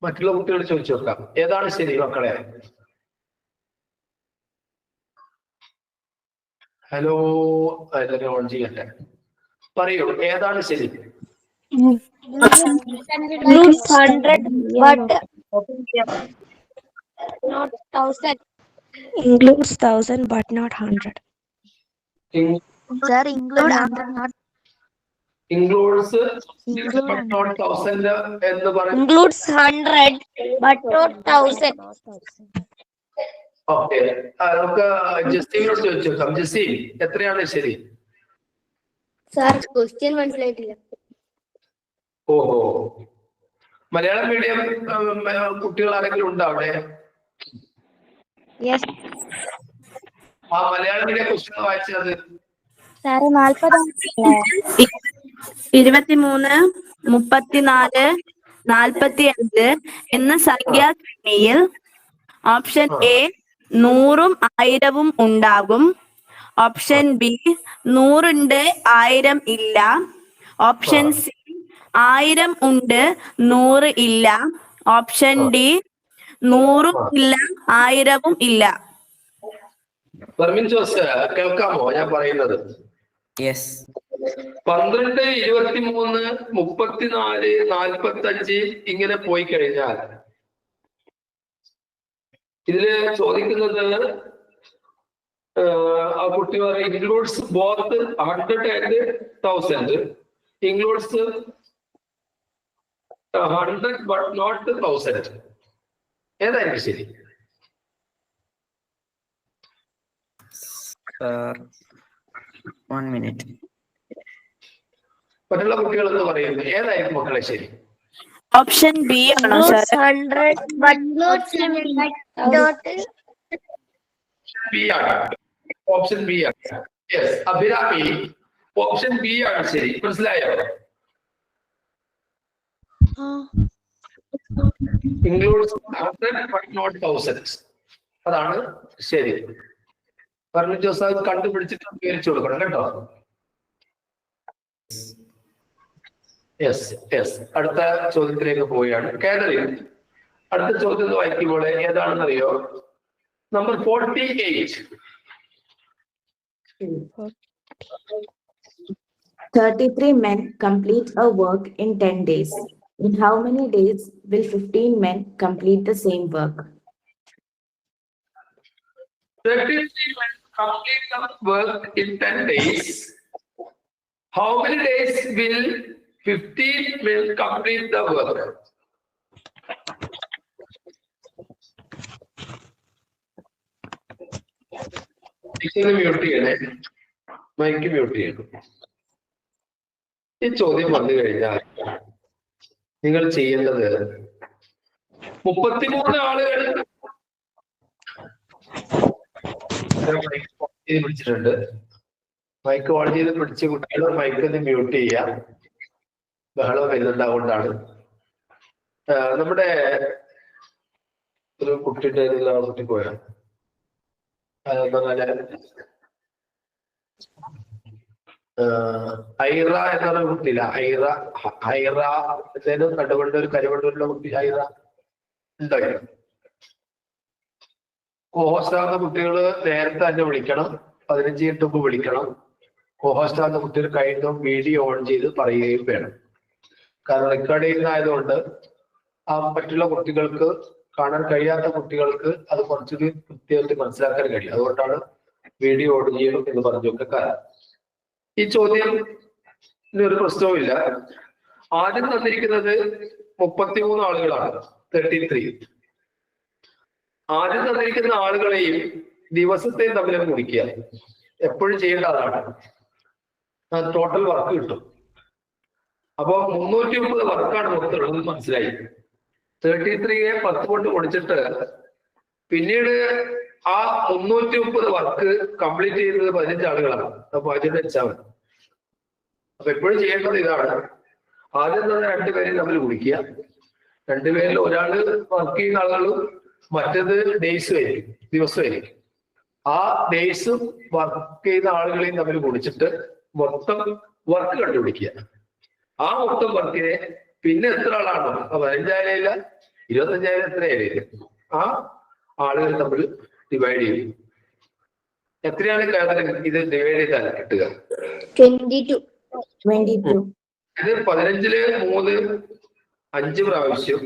മറ്റുള്ള കുട്ടികൾ ചോദിച്ചു നോക്കാം. ഏതാണ് ശരി മക്കളെ? ഹലോ, അതിനെ ഓൺ ചെയ്യട്ടെ. പറയൂ, ഏതാണ് ശരി? Includes 100 but not 1000. Includes 1000 but not 100. Sir, include 100 not Includes but not 1000 എന്ന് പറയും. includes 100 but not 1000. ഓക്കെ, നമുക്ക് ജസ്റ്റീനോട് ചോദിച്ചു നോക്കാം. ജസ്റ്റീൻ, എത്രയാണ് ശരി? Sir, question മനസ്സിലായിട്ടില്ല. ഓഹോ, മലയാളം മീഡിയം കുട്ടികൾ ആരെങ്കിലും ഉണ്ടോ അവിടെ? Yes. ആ മലയാളം മീഡിയം ക്വസ്റ്റ്യൻ വായിച്ചത്. Sir, 40 23, 34, 45 എന്ന സംഖ്യാശ്രേണിയിൽ ഓപ്ഷൻ എ 100ഉം 1000ഉം ഉണ്ടാകും. ഓപ്ഷൻ ബി 100 ഉണ്ട് 1000 ഇല്ല. ഓപ്ഷൻ സി 1000 ഉണ്ട് 100 ഇല്ല. ഓപ്ഷൻ ഡി 100ഉം ഇല്ല 1000ഉം ഇല്ല. ബർമിൻ ജോസ്, കേൾക്കാമോ ഞാൻ പറയുന്നത്? യെസ്. 12, 23, 34, 45 ഇങ്ങനെ പോയി കഴിഞ്ഞാൽ ഇതില് ചോദിക്കുന്നത് ആ കുട്ടി പറയും includes both 100 and 1000. Includes 100 but not 1000. ഏതായിരിക്കും ശരി? One minute. മറ്റുള്ള കുട്ടികൾ എന്ന് പറയുന്നത് ഏതായിരിക്കും മക്കളെ ശരി? ഓപ്ഷൻ ബി ആണോ സാർ? 100 but not 100. ബി ആണ്. ഓപ്ഷൻ ബി ആണ്. യെസ്, അഭിരാമി ഓപ്ഷൻ ബി ആണ് ശരി. മനസ്സിലായോ? Includes 100 but not 1000. അതാണ് ശരി. പറഞ്ഞു ജോസ് കണ്ടുപിടിച്ചിട്ട് വിവരിച്ചു കൊടുക്കണം കേട്ടോ. Yes yes. അടുത്ത ചോദ്യത്തിലേക്ക് പോവുകയാണ്. കാതറിൻ, അടുത്ത ചോദ്യം വായിക്കുമ്പോൾ ഏതാണെന്നറിയോ? Number 48. 33 men complete a work in 10 days. In how many days will 15 men complete the same work? 33 men complete the work in 10 days. How many days will 15 men complete the work? Mute ചെയ്യണേ, mic mute ചെയ്യണം. ഈ ചോദ്യം വന്നു കഴിഞ്ഞാൽ നിങ്ങൾ ചെയ്യേണ്ടത് 33 ആളുകൾ പിടിച്ചിട്ടുണ്ട്. മൈക്ക് ഓൺ ചെയ്ത് പിടിച്ച കുട്ടികൾ മൈക്ക് ഒന്ന് മ്യൂട്ട് ചെയ്യാം. ബഹളം വരുന്നുണ്ട്, അതുകൊണ്ടാണ്. നമ്മുടെ ഒരു കുട്ടിയുടെ കുട്ടി പോയാ ഐറ എന്നൊരു കുട്ടിയില്ല, ഐറ എന്തേലും കണ്ടുകൊണ്ട് ഒരു കരിവണ്ടൂരിലെ കുട്ടി ഐറ ഉണ്ടായിരുന്നു. കോഹോസ്റ്റാകുന്ന കുട്ടികള് നേരത്തെ തന്നെ വിളിക്കണം, 15 മിനിറ്റ് മുമ്പ് വിളിക്കണം. കോഹോസ്റ്റാകുന്ന കുട്ടികൾ കഴിഞ്ഞും വീഡിയോ ഓൺ ചെയ്ത് പറയുകയും വേണം. കാരണം റെക്കോർഡ് ചെയ്യുന്നതായതുകൊണ്ട് ആ മറ്റുള്ള കുട്ടികൾക്ക്, കാണാൻ കഴിയാത്ത കുട്ടികൾക്ക് അത് കുറച്ചുകൂടി കൃത്യമായിട്ട് മനസ്സിലാക്കാൻ കഴിയും. അതുകൊണ്ടാണ് വീഡിയോ ഓൺ ചെയ്യണം എന്ന് പറഞ്ഞൊക്കെ കാരണം. ഈ ചോദ്യം ഒരു പ്രശ്നവുമില്ല. ആദ്യം തന്നിരിക്കുന്നത് 33 ആളുകളാണ്. 33. ആദ്യം തന്നിരിക്കുന്ന ആളുകളെയും ദിവസത്തെയും തമ്മിൽ മുറിക്കുക. എപ്പോഴും ചെയ്യേണ്ട അതാണ്. ടോട്ടൽ വർക്ക് കിട്ടും. അപ്പൊ 330 വർക്കാണ് മൊത്തമുള്ളത് മനസ്സിലായി. 33യെ 10 കൊണ്ട് പൊടിച്ചിട്ട് പിന്നീട് ആ 330 വർക്ക് കംപ്ലീറ്റ് ചെയ്യുന്നത് 15 ആളുകളാണ്. അപ്പൊ 15 വെച്ചാൽ മതി. അപ്പൊ എപ്പോഴും ചെയ്യേണ്ടത് ഇതാണ്. ആദ്യം തന്നെ 2 പേരെ തമ്മിൽ കുടിക്കുക. 2 പേരിൽ ഒരാള് വർക്ക് ചെയ്യുന്ന ആളുകളും മറ്റേത് ഡേയ്സ് ആയിരിക്കും, ദിവസമായിരിക്കും. ആ ഡേയ്സും വർക്ക് ചെയ്യുന്ന ആളുകളെയും തമ്മിൽ കുടിച്ചിട്ട് മൊത്തം വർക്ക് കണ്ടുപിടിക്കുക. ആ മൊത്തം വർക്കിനെ പിന്നെ എത്ര ആളാണോ, 15,000 25,000 എത്രയായാലും ആ ആളുകൾ തമ്മിൽ ഡിവൈഡ് ചെയ്യും. എത്രയാണ് ഇത് ഡിവൈഡ് ചെയ്താൽ കിട്ടുക? 22. ഇത് 15-ല് 3 5 പ്രാവശ്യം,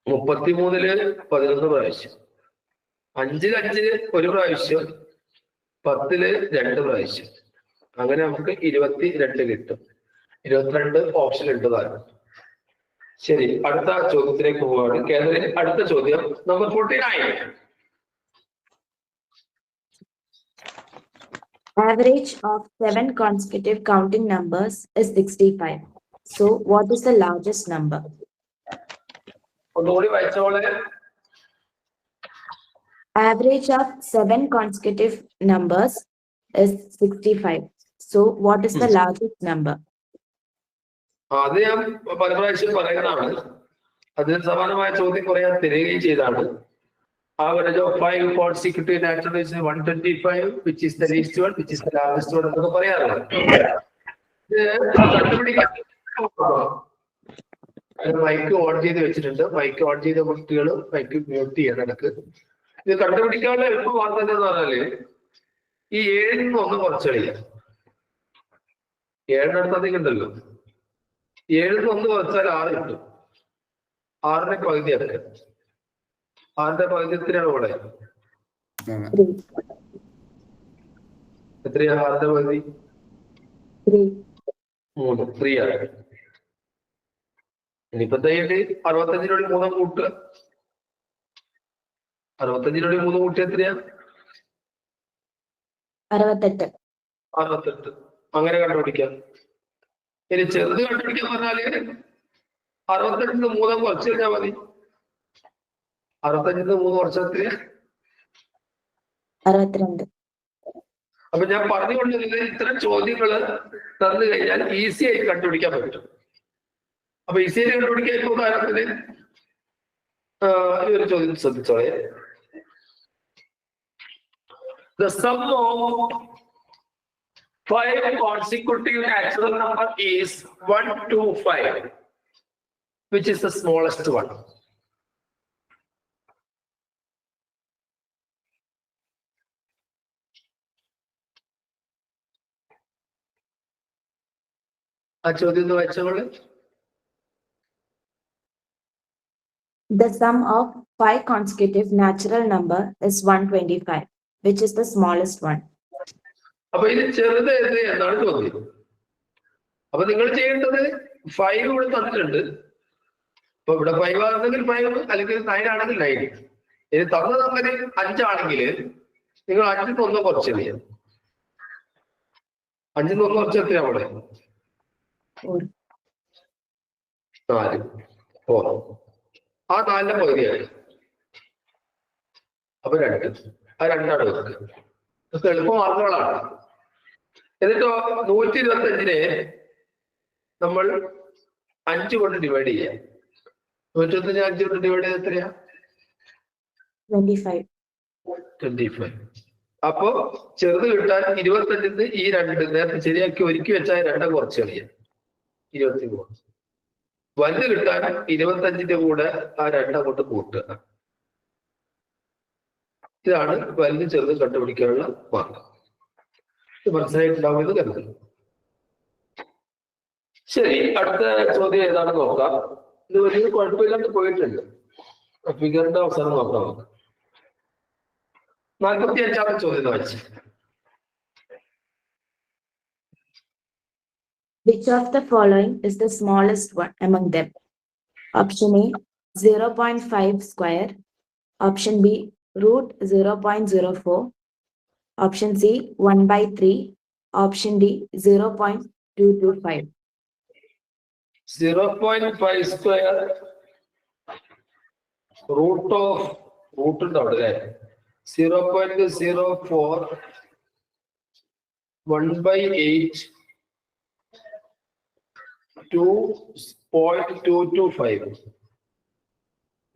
33-ല് 11 പ്രാവശ്യം, 5-ല് 5 1 പ്രാവശ്യം, 10-ല് 2 പ്രാവശ്യം. അങ്ങനെ നമുക്ക് 22 കിട്ടും. 22 ഓപ്ഷൻ ഉള്ളതാണ്. ശരി, അടുത്ത ചോദ്യത്തിലേക്ക് പോവുകയാണ്. കേരളത്തിൽ അടുത്ത ചോദ്യം number 49. Average of 7 consecutive counting numbers is 65. So, what is the largest number? ഒന്നുകൂടി വായിച്ചോളെ. Average of 7 consecutive numbers is 65. So, what is the largest number? അത് ഞാൻ പല പ്രാവശ്യം പറയുന്നതാണ്. അതിന് സമാനമായ ചോദ്യം പറയാൻ തരികയും ചെയ്താണ്. Average of 5 consecutive natural is 125, which is the least one, which is the largest one എന്നൊക്കെ പറയാറുണ്ട്. മൈക്ക് ഓൺ ചെയ്ത് വെച്ചിട്ടുണ്ട്. മൈക്ക് ഓൺ ചെയ്ത കുട്ടികൾ മൈക്ക് മ്യൂട്ട് ചെയ്യണം ഇടക്ക്. ഇത് കണ്ടുപിടിക്കാനുള്ള എളുപ്പ മാർഗം എന്ന് പറഞ്ഞാല് ഈ 7-ൽ നിന്ന് 1 കുറച്ചറിയാം. 7-ന് ഉണ്ടല്ലോ, 7-ൽ നിന്ന് 1 കുറച്ചാൽ 6 കിട്ടും. 6-ന്റെ പകുതി ആക്കുക. 6-ന്റെ പകുതി എത്രയാണ് ഇവിടെ? എത്രയാ 6-ന്റെ പകുതി? 3. 3 ആണ്. ഇനിയിപ്പോ 65-നുള്ളിൽ 3 കൂട്ടുക. 65-നുള്ളിൽ 3 കൂട്ടിയ എത്രയാ? 68. 68. അങ്ങനെ കണ്ടുപിടിക്കാം. ഇനി ചെറുത് കണ്ടുപിടിക്കാൻ പറഞ്ഞാല് 68-ന് 3 കുറച്ച് കഴിഞ്ഞാൽ മതി. 65-ന് 3 കുറച്ചാൽ 62. അപ്പൊ ഞാൻ പറഞ്ഞുകൊണ്ടിരുന്നത് ഇത്തരം ചോദ്യങ്ങൾ തന്നു കഴിഞ്ഞാൽ ഈസി ആയിട്ട് കണ്ടുപിടിക്കാൻ പറ്റും. അപ്പൊ ഈസി ആയിട്ട് കണ്ടുപിടിക്കാൻ ഇപ്പൊ ഉദാഹരണത്തിന് ഈ ഒരു ചോദ്യം ശ്രദ്ധിച്ചോളെ. The sum of 5 consecutive natural number is 1 to 5. Which is the smallest one? ആ ചോദ്യം ഒന്ന് വായിച്ചോളെ. The sum of 5 consecutive natural number is 125, which is the smallest one. അപ്പൊ ഇത് ചെറുത് ഏത് എന്നാണ് ചോദ്യം. അപ്പൊ നിങ്ങൾ ചെയ്യേണ്ടത് 5 ഇവിടെ തന്നിട്ടുണ്ട്. അപ്പൊ ഇവിടെ 5 ആണെങ്കിൽ 5, അല്ലെങ്കിൽ 9 ആണെങ്കിൽ 9. ഇനി തന്ന നമ്പർ 5 ആണെങ്കിൽ നിങ്ങൾ 5 ൽ 1 കുറച്ച് ചെയ്യാം. 5 ൽ 1 കുറച്ച് എത്രയാ അവിടെ? 4. 4. ആ 4ന്റെ പകുതിയായി. അപ്പൊ 2. ആ 2 ആണ് വെക്കുക. ഇതൊക്കെ എളുപ്പമാർഗങ്ങളാണ്. എന്നിട്ടോ 125-നെ നമ്മൾ 5 കൊണ്ട് ഡിവൈഡ് ചെയ്യാം. 125 5 കൊണ്ട് ഡിവൈഡ് ചെയ്ത് എത്രയാ? 25. അപ്പോ ചെറുത് കിട്ടാൻ 25-ന് ഈ 2 നേരത്തെ ശരിയാക്കി ഒരുക്കി വെച്ചാൽ 2 കുറച്ച് കളിയാം. 23. വലുത് കിട്ടാൻ 25-ന്റെ കൂടെ ആ 2 അങ്ങോട്ട് കൂട്ടുക. ഇതാണ് വലുത് ചെറുത് കണ്ടുപിടിക്കാനുള്ള മാർഗം. ഇത് മനസ്സിലായിട്ടുണ്ടാവുമെന്ന് കരുതുന്നു. ശരി, അടുത്ത ചോദ്യം ഏതാണെന്ന് നോക്കാം. ഇത് വലിയ കുഴപ്പമില്ലാണ്ട് പോയിട്ടുണ്ട്. ഫിഗറിന്റെ അവസാനം നോക്കാം. 45-ാമത്തെ ചോദ്യം വായിച്ചു. Which of the following is the smallest one among them? Option A, 0.5 square. Option B, root 0.04. Option C, 1/3. Option D, 0.225. 0.5 square root ഉണ്ട് അവിടെ. 0.04 1/8 2.225.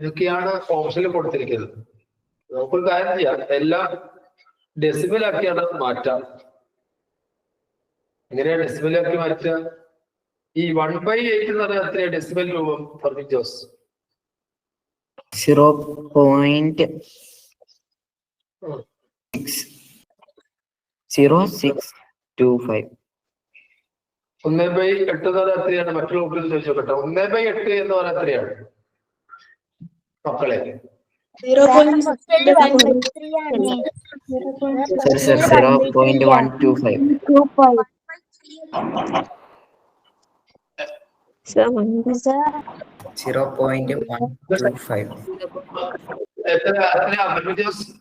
ഇതൊക്കെയാണ് ഓപ്ഷനിൽ കൊടുത്തിരിക്കുന്നത്. നമുക്കൊരു കാര്യം ചെയ്യാം, എല്ലാം ഡെസിമൽ ആക്കിയാണ് മാറ്റാം. എങ്ങനെയാ ഡെസിമൽ ആക്കി മാറ്റുക? ഈ 1/8 എന്ന് പറഞ്ഞാൽ എത്രയാ ഡെസിമൽ രൂപം? ഫർമിൻ ജോസ് 0.0625. 1/8 എന്ന് പറഞ്ഞാൽ എത്രയാണ്? മറ്റുള്ള കുട്ടികൾ ചോദിച്ചു നോക്കട്ടെ. 1/8 എന്ന് പറഞ്ഞാൽ എത്രയാണ് മക്കളെ? 0.125. 0.125.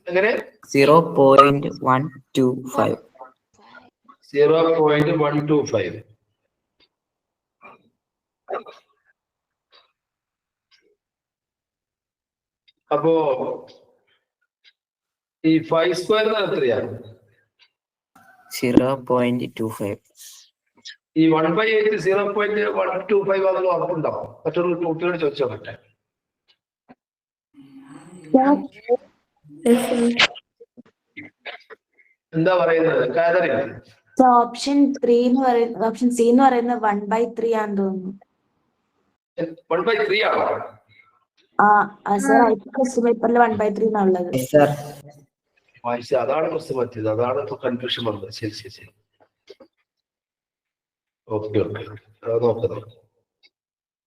എങ്ങനെ? 0.125. 0.125. അപ്പോ ഈ 5 സ്ക്വയർ എത്രയാണ്? 0.25. ഈ 1/8 0.125 ആണെന്ന് ഉറപ്പുണ്ടാവും. മറ്റുള്ള കുട്ടികളോട് ചോദിച്ചോ പറ്റേ. എന്താ പറയുന്നത് കാതറിൻ? ഓപ്ഷൻ സി എന്ന് പറയുന്നത് 1/3 ആണെന്ന് തോന്നുന്നു. 1/3 ആണോ? സർ ക്വസ്റ്റ്യൻ പേപ്പറിൽ 1/3 എന്നുള്ളത്. അതാണ് പ്രശ്നം പറ്റിയത്. അതാണ് ഇപ്പൊ കൺഫ്യൂഷൻ വന്നത്. ശരി. ഓക്കെ അത് നോക്കാം.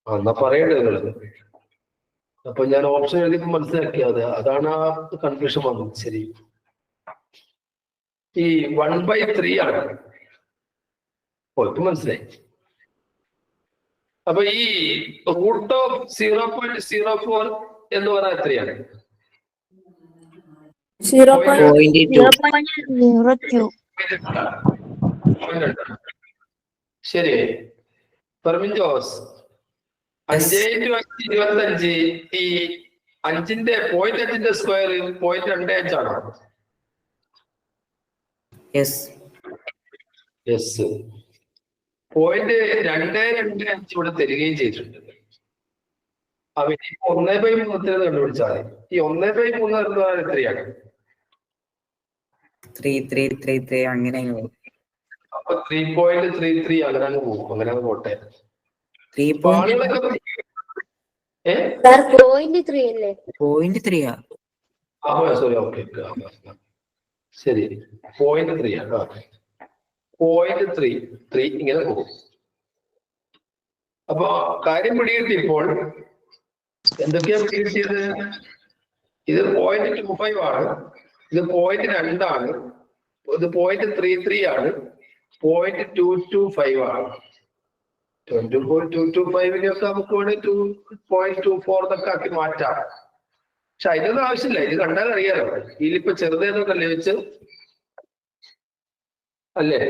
എന്നാ പറയണ്ടേ നിങ്ങളത്. അപ്പൊ ഞാൻ ഓപ്ഷൻ എഴുതിയപ്പോ മനസ്സിലാക്കിയത് അതാണ് ആ കൺഫ്യൂഷൻ വന്നത്. ശരി, ഈ 1/3 ആണ്. ഇപ്പൊ മനസ്സിലായി. അപ്പൊ ഈ റൂട്ട് ഓഫ് 0.04 എന്ന് പറഞ്ഞാൽ എത്രയാണ്? 0.02. ശരി, ഫർമിൻ ജോസ് 5 × 25. ഈ 5ന്റെ 0.5 സ്ക്വയർ 0.25 ആണോ? യെസ്. യെസ്. പോയിന്റ് 2.25 ഇവിടെ തരികയും ചെയ്തിട്ടുണ്ട്. അപ്പൊ ഇനി 1/3 കണ്ടുപിടിച്ചാൽ മതി. ഈ 1/3 എത്രയാണ്? 3 അങ്ങനെ പോകും. അപ്പൊ 3.33 അങ്ങനെ പോകും. അങ്ങനെ പോട്ടെ. 3.3 സാർ 0.3 അല്ലേ? 0.3 സോറി, ഓക്കെ, ശരി, 0.3 ആണ്. 0.3 ഇങ്ങനെ പോകും. അപ്പൊ കാര്യം പിടികിട്ടിയപ്പോൾ എന്തൊക്കെയാ പിടികിട്ടിയത്? ഇത് 0.25 ആണ്, ഇത് 0.2 ആണ്, ഇത് 0.33 ആണ്, 0.225 ആണ്. 2.225 നമുക്ക് വേണമെങ്കിൽ 2.24 എന്നൊക്കെ ആക്കി മാറ്റാം. പക്ഷെ അതിനൊന്നും ആവശ്യമില്ല. ഇത് കണ്ടാൽ അറിയാലോ. ഇതിലിപ്പോ ചെറുതേന്നൊക്കെ വെച്ച് അല്ലേ?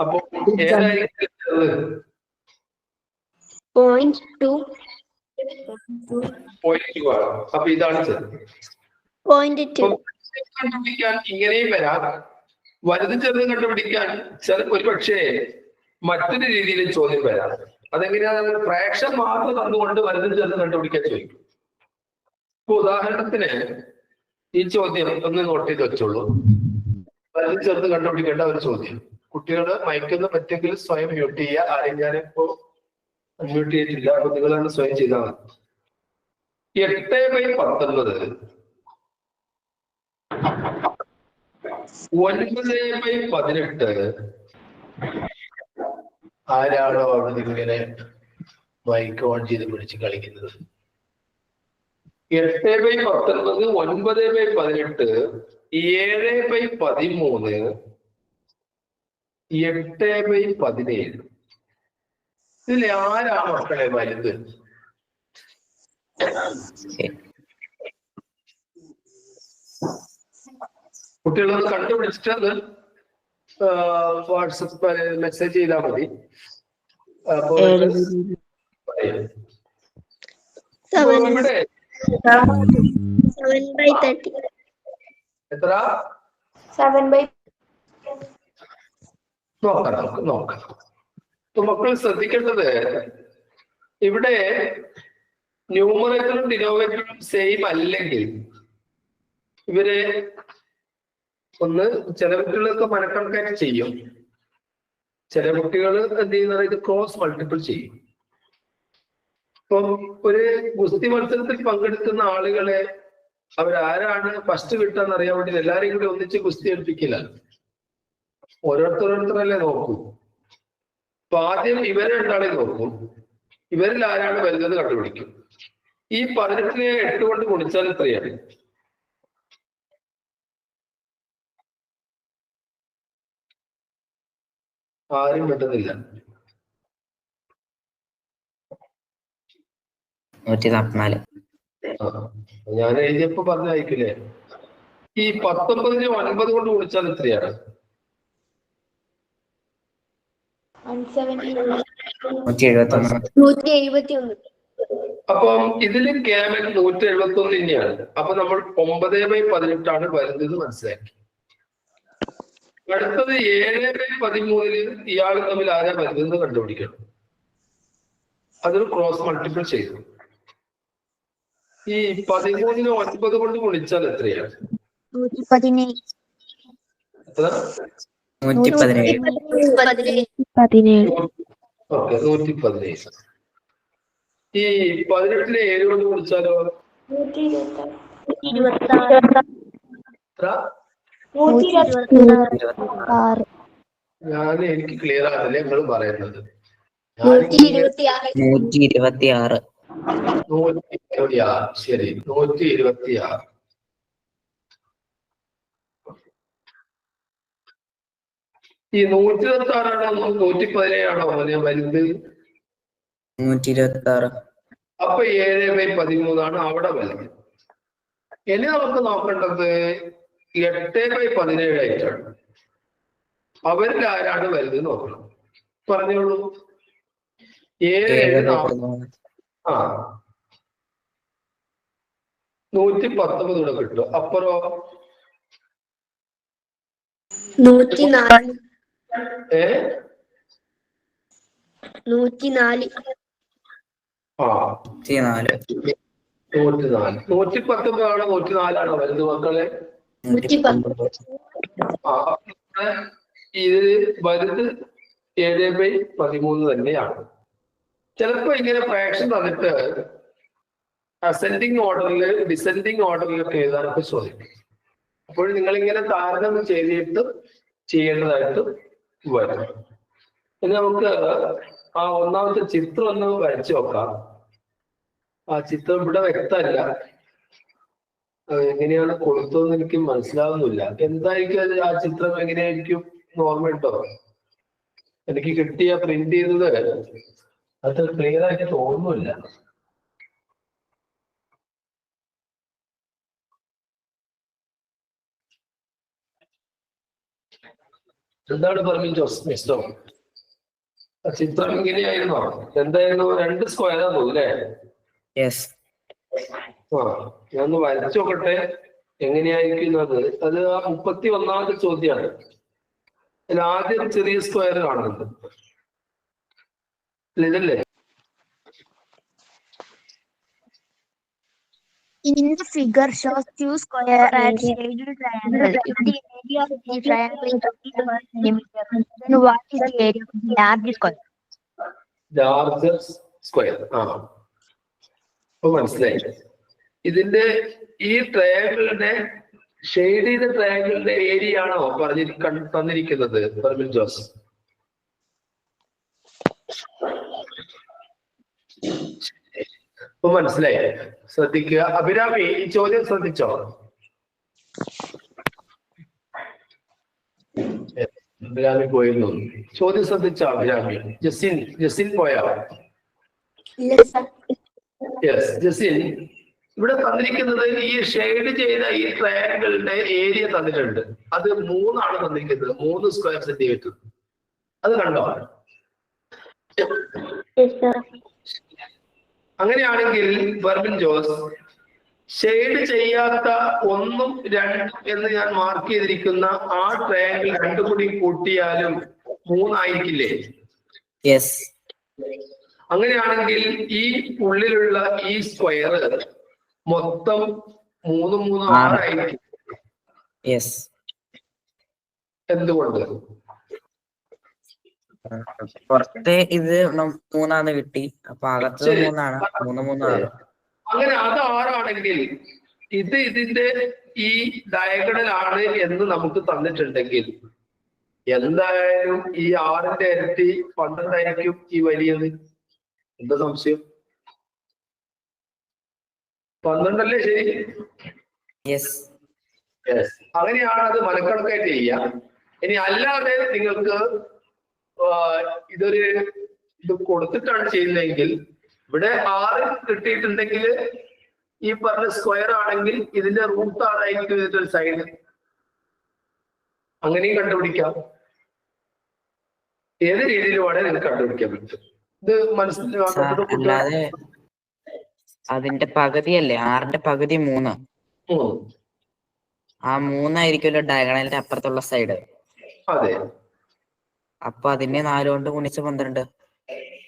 അപ്പൊ ഏതായിരിക്കും ചെറുത്? 0.2 0.2 ആണ്. അപ്പൊ ഇതാണ് ചെറുത്. 0.2 കണ്ടുപിടിക്കാൻ ഇങ്ങനെയും വരാം. വലുത് ചെറുത് കണ്ടുപിടിക്കാൻ ഒരു പക്ഷേ മറ്റൊരു രീതിയിൽ ചോദ്യം വരാം. അതെങ്ങനെയാണ്? ഫ്രാക്ഷൻ മാത്രം തന്നുകൊണ്ട് വലുത് ചെറുത് കണ്ടുപിടിക്കാൻ ചോദിക്കും. ഇപ്പൊ ഉദാഹരണത്തിന് ഈ ചോദ്യം ഒന്ന് നോട്ട് ചെയ്ത് വെച്ചോളൂ. വലുത് ചെറുത് കണ്ടുപിടിക്കേണ്ട ഒരു ചോദ്യം. കുട്ടികൾ മയക്കുന്ന പറ്റെങ്കിൽ സ്വയം മ്യൂട്ട് ചെയ്യുക. ആരെയും ഞാനിപ്പോ മ്യൂട്ട് ചെയ്തിട്ടില്ല. അപ്പൊ നിങ്ങളാണ് സ്വയം ചെയ്താൽ മതി. 8/19 9/18 ആരാണോ അവിടെ ഇങ്ങനെ മൈക്ക് ഓൺ ചെയ്ത് പിടിച്ച് കളിക്കുന്നത്? 8/19 9/18 7/13 8/17 ഇതിൽ ആരാണ് മക്കളെ വലുത്? കുട്ടികളത് കണ്ടുപിടിച്ചിട്ട് അത് വാട്സപ്പ് മെസ്സേജ് ചെയ്താൽ മതി. അപ്പൊ ഇവിടെ 7/30 എത്ര? 7/30 നോക്കാം. മക്കൾ ശ്രദ്ധിക്കേണ്ടത് ഇവിടെ ന്യൂമറേറ്ററും ഡിനോമിനേറ്ററും സെയിം അല്ലെങ്കിൽ ഇവര് ഒന്ന് ചില കുട്ടികളൊക്കെ മനക്കണക്കായിട്ട് ചെയ്യും. ചില കുട്ടികൾ എന്ത് ചെയ്യുന്നത് ഇത് ക്രോസ് മൾട്ടിപ്പിൾ ചെയ്യും. ഇപ്പം ഒരു ഗുസ്തി മത്സരത്തിൽ പങ്കെടുക്കുന്ന ആളുകളെ അവരാരാണ് ഫസ്റ്റ് കിട്ടാന്ന് അറിയാൻ വേണ്ടി എല്ലാരെയും കൂടി ഒന്നിച്ച് ഗുസ്തി എടുപ്പിക്കില്ല. ഓരോരുത്തരല്ലേ നോക്കൂ. അപ്പൊ ആദ്യം ഇവരെ രണ്ടാളെ നോക്കും. ഇവരിൽ ആരാണ് വരുന്നത് കണ്ടുപിടിക്കും. ഈ 18നെ 8 കൊണ്ട് ഗുണിച്ചാൽ എത്രയാണ്? ആരും കിട്ടുന്നില്ല. 144. ഞാൻ എഴുതിയപ്പോ പറഞ്ഞായിരിക്കില്ലേ? ഈ 19നെ 9 കൊണ്ട് ഗുണിച്ചാൽ എത്രയാണ്? 171. അപ്പം ഇതില് ക്യാമൽ 171 തന്നെയാണ്. അപ്പൊ നമ്മൾ 9/18 വരുന്നത് മനസ്സിലാക്കി. അടുത്തത് 7/13 ഇയാൾ തമ്മിൽ ആരാ വരുന്നത് കണ്ടുപിടിക്കണം. അതൊരു ക്രോസ് മൾട്ടിപ്പിൾ ചെയ്തു. ഈ 13നെ 9 കൊണ്ട് ഗുണിച്ചാൽ എത്രയാണ്? 117. എത്ര? 117. ഓക്കെ, 117. ഈ 18നെ 7 കൊണ്ട് ഗുണിച്ചാലോ? 126. ഞാൻ എനിക്ക് ക്ലിയർ ആകുന്നില്ല നിങ്ങൾ പറയുന്നത്. 126. ശരി, 126. ഈ 126 ആണോ 117 ആണോ ഞാൻ വരുന്നത്? 126. അപ്പൊ 7/13 അവിടെ വരുന്നത്. ഇനി നമുക്ക് നോക്കേണ്ടത് 8/17 ആയിട്ടാണ്. അവരിൽ ആരാണ് വരുന്നത് നോക്കണം. പറഞ്ഞോളൂ. 7 119 കൂടെ കിട്ടും. അപ്പുറം 104 104 119 ആണോ 104 വലുത് മക്കളെ? 119. ഇത് വലുത് 7/13 തന്നെയാണ്. ചിലപ്പോ ഇങ്ങനെ ഫ്രാക്ഷൻ തന്നിട്ട് അസെൻഡിങ് ഓർഡറിൽ ഡിസെൻഡിങ് ഓർഡറിലൊക്കെ എഴുതാനൊക്കെ ചോദിക്കും. അപ്പോൾ നിങ്ങളിങ്ങനെ താരതമ്യം ചെയ്യേണ്ടതായിട്ട് വരും. ഇനി നമുക്ക് ആ ഒന്നാമത്തെ ചിത്രം ഒന്ന് വരച്ചു നോക്കാം. ആ ചിത്രം ഇവിടെ വ്യക്തമല്ല, എങ്ങനെയാണ് കൊടുത്തതെന്ന് എനിക്ക് മനസ്സിലാവുന്നില്ല. എന്തായിരിക്കും അത്? ആ ചിത്രം എങ്ങനെയായിരിക്കും ഓർമ്മയുണ്ടോ? എനിക്ക് കിട്ടിയ പ്രിന്റ് ചെയ്തത് അത് ക്ലിയർ ആയിട്ട് തോന്നുന്നില്ല. എന്താണ് പറഞ്ഞു മിസ്റ്റോ? ചിത്രം ഇങ്ങനെയായിരുന്നോ? എന്തായിരുന്നു? 2 സ്ക്വയറാണ് അല്ലേ? ഞാനൊന്ന് വരച്ചു നോക്കട്ടെ എങ്ങനെയായിരിക്കുന്നത്. അത് ആ 31ാമത്തെ ചോദ്യമാണ്. അതിൽ ആദ്യം ചെറിയ സ്ക്വയർ കാണുന്നുണ്ട്, ഇതല്ലേ? In the figure shows 2 square and shaded triangle. If the area of the triangle is 20 centimeter, then what is the area of the large square? Larger square. അപ്പൊ മനസ്സിലായി. ഇതിന്റെ ഈ ട്രയാങ്കിളിന്റെ ഷെയ്ഡ് ചെയ്ത ട്രയാങ്കിളിന്റെ ഏരിയ ആണോ തന്നിരിക്കുന്നത് പെർമിൻ ജോസ്? അപ്പൊ മനസ്സിലായി. ശ്രദ്ധിക്കുക. അഭിരാമി, ഈ ചോദ്യം ശ്രദ്ധിച്ചോ? അഭിരാമി പോയിരുന്നു. ചോദ്യം ശ്രദ്ധിച്ചോ അഭിരാമി? ജസിൻ പോയോ? യെസ്, ജസിൻ. ഇവിടെ തന്നിരിക്കുന്നത് ഈ ഷെയ്ഡ് ചെയ്ത ഈ ട്രയാങ്കിളിന്റെ ഏരിയ തന്നിട്ടുണ്ട്. അത് 3 ആണ് തന്നിരിക്കുന്നത്, 3 സ്ക്വയർ സെന്റിമീറ്റർ. അത് കണ്ടോ? അങ്ങനെയാണെങ്കിൽ പെർമിൻ ജോസ്, ഷെയ്ഡ് ചെയ്യാത്ത 1, 2 എന്ന് ഞാൻ മാർക്ക് ചെയ്തിരിക്കുന്ന ആ ട്രയാങ്കിൾ 2 കൂടി കൂട്ടിയാലും 3 ആയിരിക്കില്ലേ? അങ്ങനെയാണെങ്കിൽ ഈ ഉള്ളിലുള്ള ഈ സ്ക്വയർ മൊത്തം 3, 3, 6 ആയിരിക്കും. എന്തുകൊണ്ട്? പുറത്തെ ഇത് 3 കിട്ടി, അപ്പൊ അകത്ത് 3 ആണ്. 3 അങ്ങനെ അത് 6 ആണെങ്കിൽ ഇത് ഇതിന്റെ ഈ ഡയഗണൽ ആണ് എന്ന് നമുക്ക് തന്നിട്ടുണ്ടെങ്കിൽ എന്തായാലും ഈ 6ന്റെ ഇരട്ടി 12 ആയിരിക്കും ഈ വലിയത്. എന്താ സംശയം? 12 അല്ലേ ശരി? അങ്ങനെയാണ് അത് മനക്കണക്കായിട്ട് ചെയ്യാം. ഇനി അല്ലാതെ നിങ്ങൾക്ക് ഇത് കൊടുത്തിട്ടാണ് ചെയ്യുന്നതെങ്കിൽ ഇവിടെ 6 കിട്ടിയിട്ടുണ്ടെങ്കിൽ ഈ പറഞ്ഞ സ്ക്വയർ ആണെങ്കിൽ ഇതിന്റെ റൂട്ട് 6 ആയിരിക്കും ഇതിന്റെ ഒരു സൈഡ്. അങ്ങനെയും കണ്ടുപിടിക്കാം. ഏത് രീതിയിൽ വേണേൽ നിങ്ങൾക്ക് കണ്ടുപിടിക്കാൻ പറ്റും. ഇത് അല്ലാതെ അതിന്റെ പകുതിയല്ലേ? 6ന്റെ പകുതി 3. ആ 3 ആയിരിക്കുമല്ലോ ഡയഗണലിന്റെ അപ്പുറത്തുള്ള സൈഡ്. അതെ. അപ്പൊ അതിനെ 4 കൊണ്ട് ഗുണിച്ച് 12.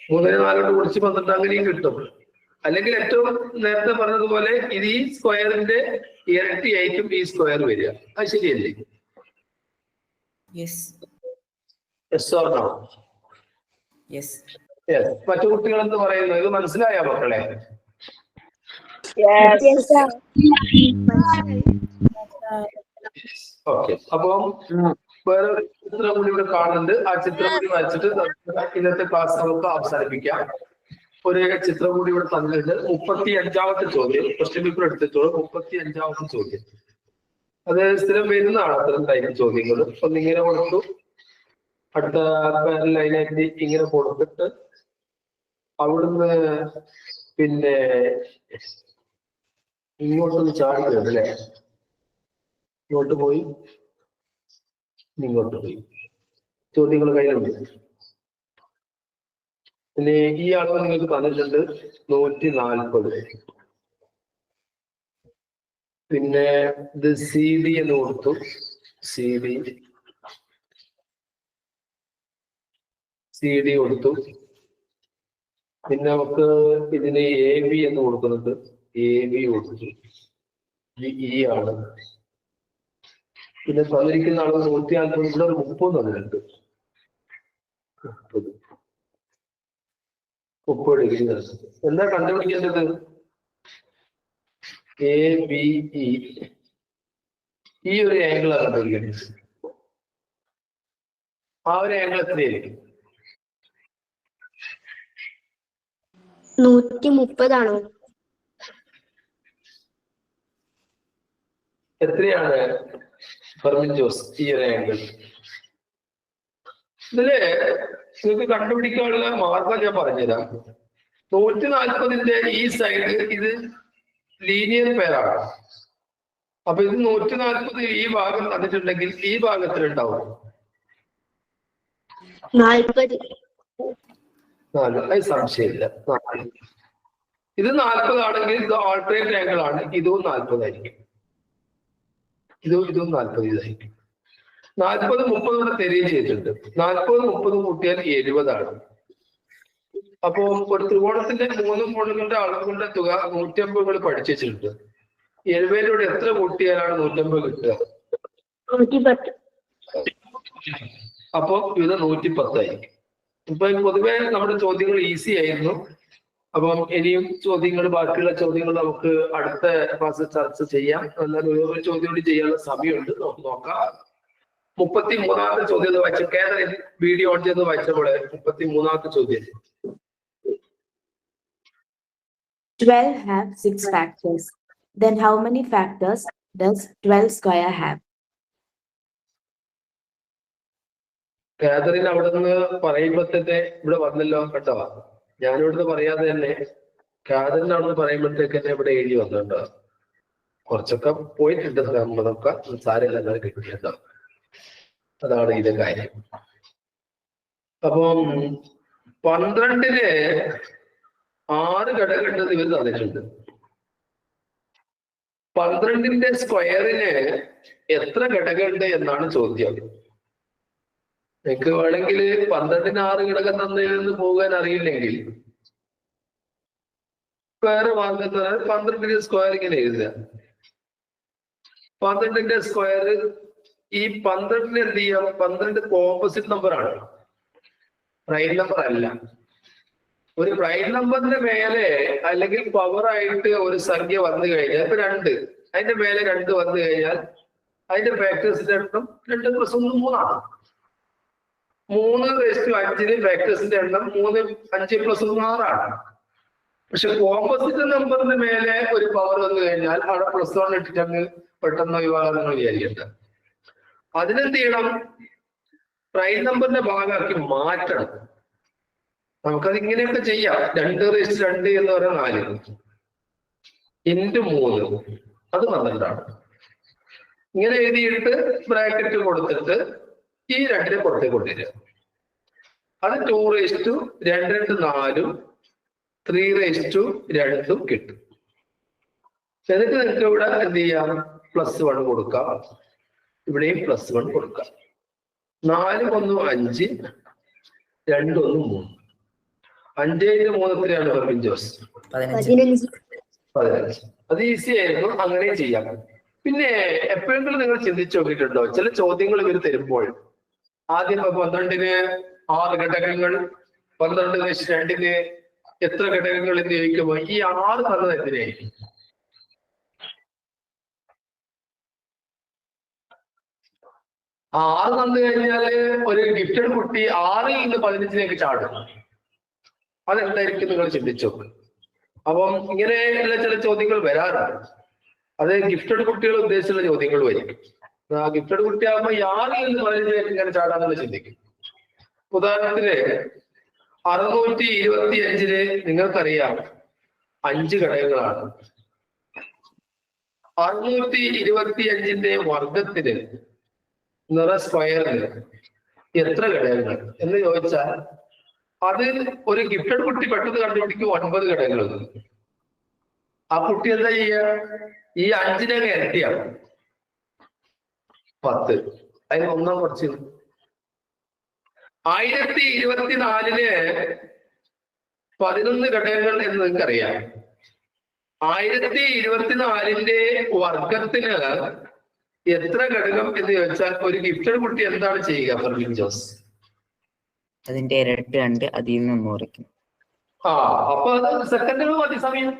3നെ 4 കൊണ്ട് ഗുണിച്ച് 12 അങ്ങനെയും കിട്ടും. അല്ലെങ്കിൽ ഏറ്റവും നേരത്തെ പറഞ്ഞതുപോലെ ഇത് ഈ സ്ക്വയറിന്റെ ഇരട്ടി ആയിരിക്കും ഈ സ്ക്വയർ വരിക. അത് ശരിയല്ലേ? മറ്റു കുട്ടികൾ എന്ന് പറയുന്നത് ഇത് മനസ്സിലായ മക്കളെ? ഓക്കെ. അപ്പം വേറെ ചിത്രം കൂടി ഇവിടെ കാണുന്നുണ്ട്. ആ ചിത്രം കൂടി വരച്ചിട്ട് ഇന്നത്തെ ക്ലാസ് നമുക്ക് അവസാനിപ്പിക്കാം. ഒരു ചിത്രം കൂടി ഇവിടെ തന്നിട്ടുണ്ട്. 35ാമത്തെ ചോദ്യം. ക്വസ്റ്റ്യൻ പേപ്പർ എടുത്തിട്ടുള്ളൂ. 35ാമത്തെ ചോദ്യം. അത് സ്ഥിരം വരുന്നതാണ് അത്തരം ടൈപ്പ് ചോദ്യങ്ങൾ. ഒന്നിങ്ങനെ കൊടുത്തു, അടുത്ത ലൈനായിട്ട് ഇങ്ങനെ കൊടുത്തിട്ട് അവിടുന്ന് പിന്നെ ഇങ്ങോട്ടൊന്ന് ചാടി വരും അല്ലേ? ഇങ്ങോട്ട് പോയി ഇങ്ങോട്ട് പോയി. ചോദ്യങ്ങൾ കയ്യിലുണ്ട്. പിന്നെ ഈ അളവ് നിങ്ങൾക്ക് തന്നിട്ടുണ്ട് 140. പിന്നെ ഇത് CD എന്ന് കൊടുത്തു. CD CD കൊടുത്തു. പിന്നെ നമുക്ക് ഇതിന് AB എന്ന് കൊടുക്കുന്നുണ്ട്. AB കൊടുത്തു. E ആണ്. പിന്നെ തന്നിരിക്കുന്ന ആളുകൾ 150 ഇവിടെ 30 തന്നിട്ടുണ്ട്. 30 ഡിഗ്രി. എന്താ കണ്ടുപിടിക്കേണ്ടത്? ABE ഈ ഒരു ആംഗിൾ ആണ് കണ്ടുപിടിക്കേണ്ടത്. ആ ഒരു ആംഗിൾ എത്രയായിരിക്കും? 130 ആണോ? എത്രയാണ് ഫെർമിൻ ജോസ് ഈ ഒരു ആംഗിൾ? ഇതില് നിങ്ങൾക്ക് കണ്ടുപിടിക്കാനുള്ള മാർഗം ഞാൻ പറഞ്ഞുതരാം. 140ന്റെ ഈ സൈഡ് ഇത് ലീനിയർ പേരാണ്. അപ്പൊ ഇത് 140 ഈ ഭാഗം തന്നിട്ടുണ്ടെങ്കിൽ ഈ ഭാഗത്തിലുണ്ടാവും 40. അത് സംശയമില്ല. ഇത് 40 ആണെങ്കിൽ ഇത് ആൾട്ടർനേറ്റ് ആംഗിൾ ആണ്. ഇതും 40 ആയിരിക്കും. ഇതും 40 ഇതായിരിക്കും. 40 30 ഇവിടെ തരികയും ചെയ്തിട്ടുണ്ട്. 40 30 കൂട്ടിയാൽ 70 ആണ്. അപ്പോ ഒരു ത്രികോണത്തിന്റെ 3 കോണുകളുടെ അളവുകളുടെ തുക 150 പഠിച്ചു വെച്ചിട്ടുണ്ട്. 70 എത്ര കൂട്ടിയാലാണ് 150 കിട്ടുക? 110. അപ്പൊ ഇത് 110 ആയിരിക്കും. ഇപ്പൊ പൊതുവെ നമ്മുടെ ചോദ്യങ്ങൾ ഈസി ആയിരുന്നു. അപ്പം ഇനിയും ചോദ്യങ്ങൾ, ബാക്കിയുള്ള ചോദ്യങ്ങൾ നമുക്ക് അടുത്ത ക്ലാസ്സിൽ ചർച്ച ചെയ്യാം. എന്നാലും ഒരു ചോദ്യം കൂടി ചെയ്യാനുള്ള സമയമുണ്ട്, നമുക്ക് നോക്കാം. 33ാമത്തെ ചോദ്യം വായിച്ച കേരള വീഡിയോ ഓൺ ചെയ്ത് വായിച്ചപ്പോൾ 33ാമത്തെ ചോദ്യം. 12 have 6 factors. Then how many factors does 12 square have? Catherine അവിടെ നിന്ന് പറയുമ്പോ തന്നെ ഇവിടെ വന്നല്ലോ കേട്ടോ. ഞാനിവിടുന്ന് പറയാതെ തന്നെ കാതറിൻ അവിടെ നിന്ന് പറയുമ്പോഴത്തേക്ക് തന്നെ ഇവിടെ എഴുതി വന്നിട്ടുണ്ടോ. കുറച്ചൊക്കെ പോയിട്ടുണ്ട് നമ്മളൊക്കെ, സാരമില്ല കിട്ടിയല്ലോ. അതാണ് ഇതിന്റെ കാര്യം. അപ്പം 12ന് 6 ഘടകമുണ്ടെന്ന് ഇവർ തന്നിട്ടുണ്ട്. 12ന്റെ സ്ക്വയറിന് എത്ര ഘടകമുണ്ട് എന്നാണ് ചോദ്യം. നിങ്ങൾക്ക് വേണമെങ്കിൽ 12ന് 6 ഘടകം തന്നതിൽ പോകാൻ അറിയില്ലെങ്കിൽ വേറെ മാർഗം 12ന്റെ സ്ക്വയർ ഇങ്ങനെ എഴുതുക. 12ന്റെ സ്ക്വയർ ഈ 12ന് എന്ത് ചെയ്യാം? 12 ഓപ്പോസിറ്റ് നമ്പർ ആണ്, പ്രൈം നമ്പർ അല്ല. ഒരു പ്രൈം നമ്പറിന്റെ മേലെ അല്ലെങ്കിൽ പവർ ആയിട്ട് ഒരു സംഖ്യ വന്നു കഴിഞ്ഞാൽ ഇപ്പൊ 2, അതിന്റെ മേലെ 2 വന്നു കഴിഞ്ഞാൽ അതിന്റെ ഫാക്ടേഴ്സിന്റെ എണ്ണം 2 + 1 3 ആണ്. 3/5ന് ഫാക്ടേഴ്സിന്റെ എണ്ണം 3 5 + 1 6 ആണ്. പക്ഷെ ഓപ്പോസിറ്റ് നമ്പറിന് മേലെ ഒരു പവർ വന്നു കഴിഞ്ഞാൽ അവിടെ +1 ഇട്ടിട്ടങ്ങ് പെട്ടെന്ന് ഒഴിവാകാൻ വിചാരിക്കണ്ട. അതിനെന്ത് ചെയ്യണം? പ്രൈം നമ്പറിന്റെ ഭാഗമാക്കി മാറ്റണം. നമുക്കത് ഇങ്ങനെയൊക്കെ ചെയ്യാം. 2/2 എന്ന് പറയുന്നത് 4 × 3 അത് 12ആണ്. ഇങ്ങനെ എഴുതിയിട്ട് ബ്രാക്കറ്റ് കൊടുത്തിട്ട് ഈ 2നെ പുറത്തേക്ക് കൊണ്ടുവരിക. അത് 2/2 × 4 3/2 കിട്ടും. എന്നിട്ട് നിങ്ങൾക്ക് ഇവിടെ എന്ത് ചെയ്യാം? +1 കൊടുക്കാം. ഇവിടെയും +1 കൊടുക്കാം. 4 × 1 5, 2 × 1 3. 5 × 3 എത്രയാണ് ഫെർമിൻ ജോസ്? 15. അത് ഈസി ആയിരുന്നു, അങ്ങനെ ചെയ്യാം. പിന്നെ എപ്പോഴെങ്കിലും നിങ്ങൾ ചിന്തിച്ചു നോക്കിയിട്ടുണ്ടോ? ചില ചോദ്യങ്ങൾ ഇവർ തരുമ്പോൾ ആദ്യം 12ന് 6 ഘടകങ്ങൾ, 12/2ന് എത്ര ഘടകങ്ങൾ എന്ന് ചോദിക്കുമ്പോൾ ഈ 6 തന്നത് എന്തിനായിരിക്കും? ആ 6 തന്നു കഴിഞ്ഞാല് ഒരു ഗിഫ്റ്റഡ് കുട്ടി 6ൽ നിന്ന് 15ലേക്ക് ചാടും. അതെന്തായിരിക്കും നിങ്ങൾ ചിന്തിച്ചു? അപ്പം ഇങ്ങനെയുള്ള ചില ചോദ്യങ്ങൾ വരാറുണ്ട്. അത് ഗിഫ്റ്റഡ് കുട്ടികൾ ഉദ്ദേശിച്ചുള്ള ചോദ്യങ്ങൾ വരും. ആ ഗിഫ്റ്റഡ് കുട്ടിയാകുമ്പോൾ 6ൽ നിന്ന് 15ലേക്ക് ഇങ്ങനെ ചാടാന്നുള്ള ചിന്തിക്കും. ഉദാഹരണത്തിന് 625ന് നിങ്ങൾക്കറിയാം 5 ഘടകങ്ങളാണ്. 625ന്റെ വർഗത്തിന് സ്ക്വയറിന് എത്ര ഘടകങ്ങൾ എന്ന് ചോദിച്ചാൽ അത് ഒരു ഗിഫ്റ്റഡ് കുട്ടി പെട്ടെന്ന് കണ്ടുപിടിക്കും 9 ഘടകങ്ങൾ. ആ കുട്ടി എന്താ ചെയ്യുക? ഈ 5നെ ഇരട്ടിയാണ് 10. അതിന് 1 കുറച്ച് 1024 11 ഘടകങ്ങൾ എന്ന് നിങ്ങൾക്കറിയാം. 1024 വർഗത്തിന് എത്ര ഘടകം എന്ന് ചോദിച്ചാൽ ഒരു ഗിഫ്റ്റഡ് കുട്ടി എന്താണ് ചെയ്യുക ഫെർമിൻ ജോസ്? അതിന്റെ ഇരട്ടി കണ്ട് അതിൽ നിന്ന് കുറയ്ക്കും. അപ്പൊ അത് സെക്കൻഡുകൾ മതി സമയം.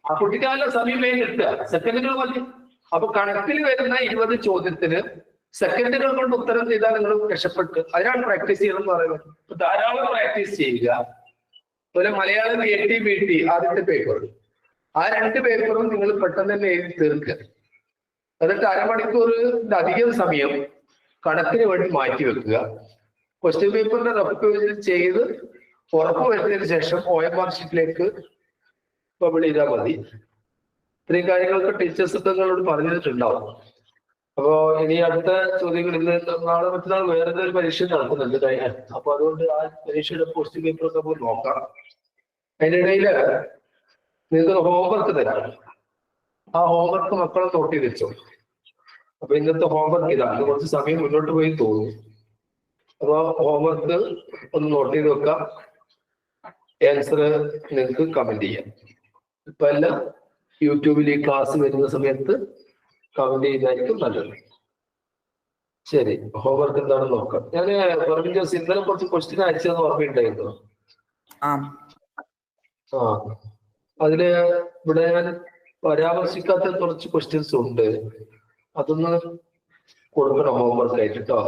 ആ കുട്ടിക്കാല സമയമേ കിട്ടുക, സെക്കൻഡുകൾ മതി. അപ്പൊ കണക്കിൽ വരുന്ന 20 ചോദ്യത്തിന് സെക്കൻഡുകൾ കൊണ്ട് ഉത്തരം ചെയ്താൽ നിങ്ങൾ രക്ഷപ്പെട്ട്. അതിനാണ് പ്രാക്ടീസ് ചെയ്യണം എന്ന് പറയുന്നത്. ധാരാളം പ്രാക്ടീസ് ചെയ്യുക. അതുപോലെ മലയാളം AT-BT ആദ്യത്തെ പേപ്പർ, ആ 2 പേപ്പറും നിങ്ങൾ പെട്ടെന്ന് തന്നെ എഴുതി തീർക്കുക. എന്നിട്ട് അരമണിക്കൂറിലധികം സമയം കണക്കിന് വേണ്ടി മാറ്റി വെക്കുക. ക്വസ്റ്റ്യൻ പേപ്പറിന്റെ റഫ് ചെയ്ത് ഉറപ്പ് വരുന്നതിന് ശേഷം OMR ഷീറ്റിലേക്ക് പബ്ലിഷ് ചെയ്താൽ മതി. ഇത്രയും കാര്യങ്ങൾക്ക് ടീച്ചേഴ്സ് നിങ്ങളോട് പറഞ്ഞിട്ടുണ്ടാവും. അപ്പോ ഇനി അടുത്ത ചോദ്യങ്ങൾ ഇന്ന് നാളെ മറ്റന്നാൾ വേറെ എന്തൊരു പരീക്ഷ നടക്കുന്നുണ്ട്. അപ്പൊ അതുകൊണ്ട് ആ പരീക്ഷയുടെ ക്വസ്റ്റ്യൻ പേപ്പറൊക്കെ നമുക്ക് നോക്കാം. അതിനിടയിൽ നിങ്ങൾക്ക് ഹോംവർക്ക് തരാം. ആ ഹോംവർക്ക് മക്കളെ നോട്ട് ചെയ്ത് വെച്ചോ. അപ്പൊ ഇന്നത്തെ ഹോംവർക്ക് ഇതാണ്. കുറച്ച് സമയം മുന്നോട്ട് പോയി തോന്നും. അപ്പൊ ഹോംവർക്ക് ഒന്ന് നോട്ട് ചെയ്ത് വെക്കാം. ആൻസർ നിങ്ങൾക്ക് കമന്റ് ചെയ്യാം. ഇപ്പൊ എല്ലാം യൂട്യൂബിൽ ഈ ക്ലാസ് വരുന്ന സമയത്ത് കമന്റ് ചെയ്യുന്നതായിരിക്കും നല്ലത്. ശരി, ഹോംവർക്ക് എന്താണെന്ന് നോക്കാം. ഞാൻ ഫെർമിൻ ജോസ് ഇന്നലെ കുറച്ച് ക്വസ്റ്റ്യൻ അയച്ചതെന്ന് ഓർമ്മയുണ്ടായിരുന്നു. അതില് ഇവിടെ ഞാൻ പരാമർശിക്കാത്ത കുറച്ച് ക്വസ്റ്റ്യൻസ് ഉണ്ട്. അതൊന്ന് കൊടുക്കണം ഹോംവർക്ക് ആയിട്ട് കേട്ടോ.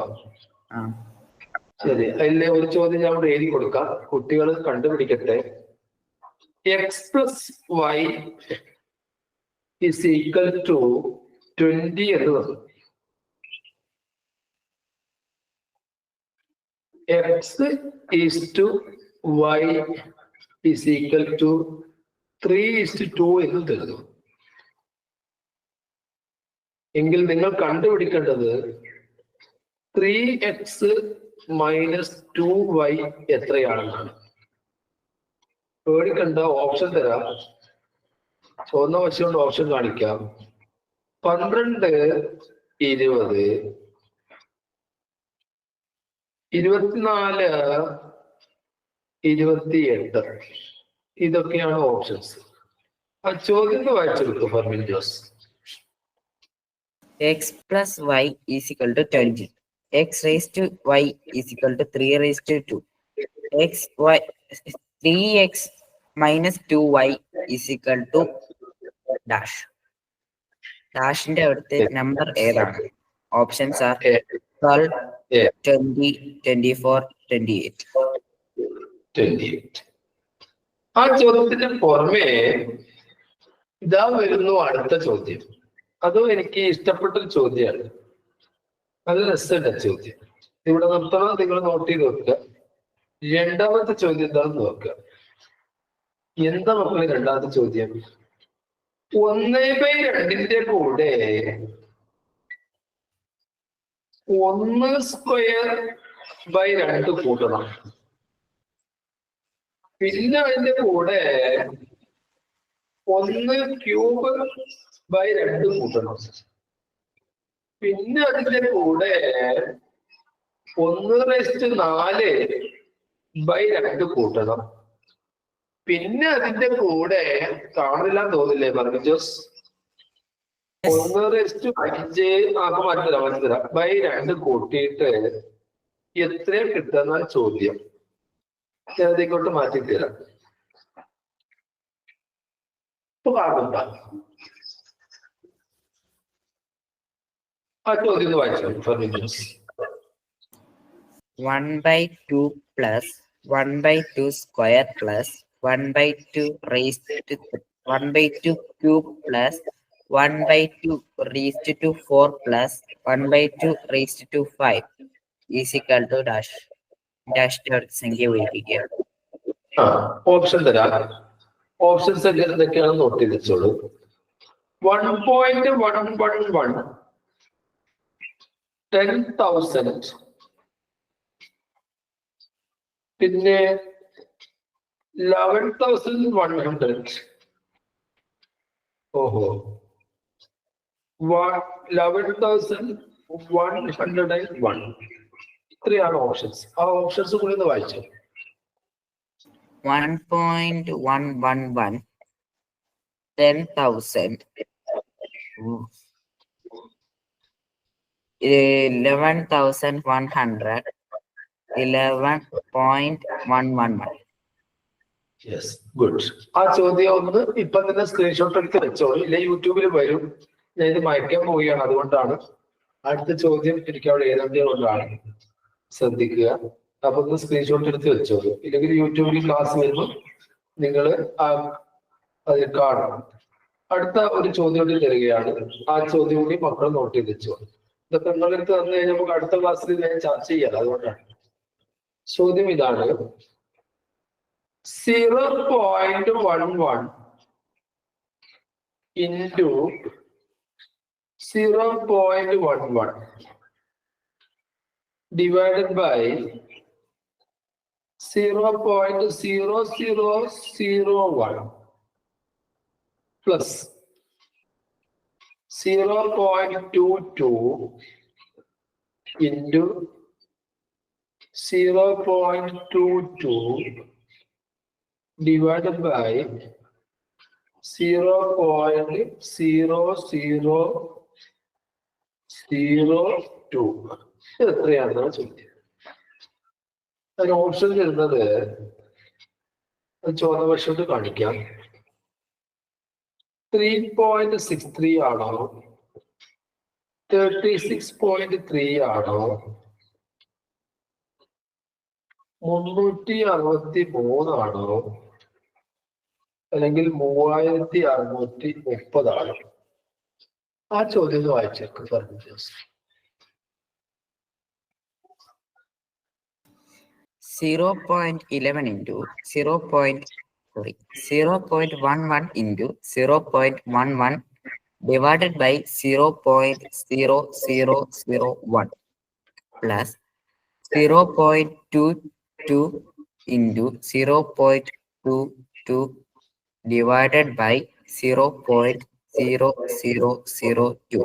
ശരി, അതിലെ ഒരു ചോദ്യം ഞാൻ ഇവിടെ എഴുതി കൊടുക്കാം. കുട്ടികൾ കണ്ടുപിടിക്കട്ടെ. x + y = 20 എന്ന് പറഞ്ഞു. x = y = 3:2 എന്ന് തരുന്നു. എങ്കിൽ നിങ്ങൾ കണ്ടുപിടിക്കേണ്ടത് 3x - 2y എത്രയാണെന്നാണ്. പേടിക്കണ്ട, ഓപ്ഷൻ തരാം. ചുവന്ന വശം ഓപ്ഷൻ കാണിക്കാം. 12, 20, 24, 28 ഇതൊക്കെയാണ് ഓപ്ഷൻസ്. ആ ചോദ്യം വായിച്ചെടുക്കും Fermin Jose. x + y = 20. x raised to y = 3:2. 3x - 2y = dash. ഡാഷിന്റെ അവിടുത്തെ നമ്പർ ഏതാണ്? Options are 12, 20, 24, 28. ആ ചോദ്യത്തിന് പുറമെ ഇതാ വരുന്നു അടുത്ത ചോദ്യം. അതും എനിക്ക് ഇഷ്ടപ്പെട്ടൊരു ചോദ്യമാണ്. അത് രസമുള്ള ചോദ്യം. ഇവിടെ നിർത്തണം, നിങ്ങൾ നോട്ട് ചെയ്ത് വെക്കുക. രണ്ടാമത്തെ ചോദ്യം എന്താണെന്ന് നോക്കുക. എന്താ മക്കളെ രണ്ടാമത്തെ ചോദ്യം? 1/2 കൂടെ 1² കൂട്ടണം. പിന്നെ അതിന്റെ കൂടെ 1³ കൂട്ടണം. പിന്നെ അതിന്റെ കൂടെ 1/4 കൂട്ടണം. പിന്നെ അതിന്റെ കൂടെ കാണില്ല തോന്നില്ലേ ഫെർമിൻ ജോസ്? 1/5 മനസ്സിലാ/2 കൂട്ടിയിട്ട് എത്ര കിട്ടുന്ന ചോദ്യം. ഞാനതിങ്ങോട്ട് മാറ്റിത്തരാം. ആ ചോദ്യം വായിച്ചു Fermin Jose. 1/2 + 1/2² + 1/2 raised to 1/2³ + 1/2 + 1/2 = dash. ഡാഷിന്റെ സംഖ്യ ഉപയോഗിക്കുക. ഓപ്ഷൻ തരാം. ഓപ്ഷൻസ് എന്തൊക്കെയാണ് നോട്ട് ചെയ്ത് വെച്ചോളൂ. 1.111 10,000. പിന്നെ 11,100. ഓഹോ, 11,101. ഇത്രയാണ് ഓപ്ഷൻസ്. ആ ഓപ്ഷൻസ് കൂടി ഒന്ന് വായിച്ചു. 1.111 10,000 11,100 11.111. Yes, good. ആ ചോദ്യം ഒന്ന് ഇപ്പൊ തന്നെ സ്ക്രീൻഷോട്ട് എടുത്ത് വെച്ചോ, ഇല്ല യൂട്യൂബിൽ വരും. ഞാൻ ഇത് മായ്ക്കാൻ പോവുകയാണ്, അതുകൊണ്ടാണ്. അടുത്ത ചോദ്യം എനിക്ക് അവിടെ എഴുതേണ്ടത് കൊണ്ടാണ്, ശ്രദ്ധിക്കുക. അപ്പൊ ഒന്ന് സ്ക്രീൻഷോട്ട് എടുത്ത് വെച്ചോ, ഇല്ലെങ്കിൽ യൂട്യൂബിൽ ക്ലാസ് വരുമ്പോൾ നിങ്ങൾ അതിൽ കാണണം. അടുത്ത ഒരു ചോദ്യം കൂടി തരികയാണ്. ആ ചോദ്യം കൂടി മക്കൾ നോട്ട് ചെയ്ത് വെച്ചോ. ഇതൊക്കെ നിങ്ങളെടുത്ത് തന്നു കഴിഞ്ഞാൽ നമുക്ക് അടുത്ത ക്ലാസ്സിൽ ഞാൻ ചർച്ച ചെയ്യാം, അതുകൊണ്ടാണ്. ചോദ്യം ഇതാണ്: 0.11 into 0.11 divided by 0.0001 plus 0.22 into 0.22 divided by 0.0002. എത്രയാണെന്നാണ് ചോദ്യം. അതിന് ഓപ്ഷൻ വരുന്നത് ചുവന്ന വശത്ത് കാണിക്കാം. 3.63 ആണോ, 36.3 ആണോ, 363 ആണോ, അല്ലെങ്കിൽ 3630 ആണോ? ആ ചോദ്യം വായിച്ചേക്ക് പറഞ്ഞു. 0.11 into 0.11 into 0.11 divided by 0.0001 plus 0.22 into 0.22 divided by 0.0002.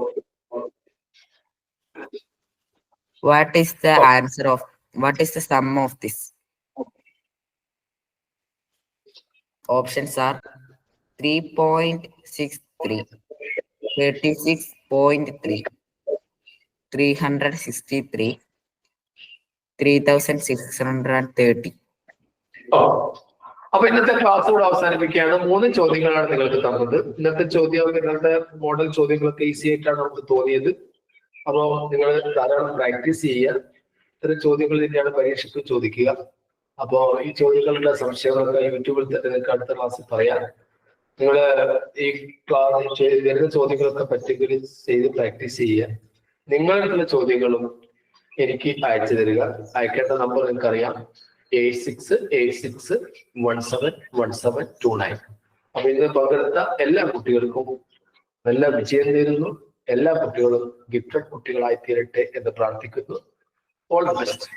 What is the answer of, what is the sum of this? Options are 3.63, 36.3, 363, 3,630. അപ്പൊ ഇന്നത്തെ ക്ലാസ് കൂടെ അവസാനിപ്പിക്കുകയാണ്. 3 ചോദ്യങ്ങളാണ് നിങ്ങൾക്ക് തന്നത്. ഇന്നത്തെ ചോദ്യം നിങ്ങളുടെ മോഡൽ ചോദ്യങ്ങളൊക്കെ ഈസി ആയിട്ടാണ് നമുക്ക് തോന്നിയത്. അപ്പോ നിങ്ങൾ ധാരാളം പ്രാക്ടീസ് ചെയ്യുക. ഇത്തരം ചോദ്യങ്ങൾ തന്നെയാണ് പരീക്ഷയ്ക്ക് ചോദിക്കുക. അപ്പോ ഈ ചോദ്യങ്ങളുടെ സംശയങ്ങളൊക്കെ യൂട്യൂബിൽ തന്നെ നിങ്ങൾക്ക് അടുത്ത ക്ലാസ്സിൽ പറയാം. നിങ്ങൾ ഈ ക്ലാസ് വരുന്ന ചോദ്യങ്ങളൊക്കെ പറ്റുമെങ്കിൽ ചെയ്ത് പ്രാക്ടീസ് ചെയ്യുക. നിങ്ങളുടെ ചോദ്യങ്ങളും എനിക്ക് അയച്ചു തരിക. അയക്കേണ്ട നമ്പർ നിങ്ങൾക്കറിയാം, 8686171729. അപ്പൊ ഇതിൽ പങ്കെടുത്ത എല്ലാ കുട്ടികൾക്കും നല്ല വിജയം നേരുന്നു. എല്ലാ കുട്ടികളും ഗിഫ്റ്റഡ് കുട്ടികളായി തീരട്ടെ എന്ന് പ്രാർത്ഥിക്കുന്നു. All the best.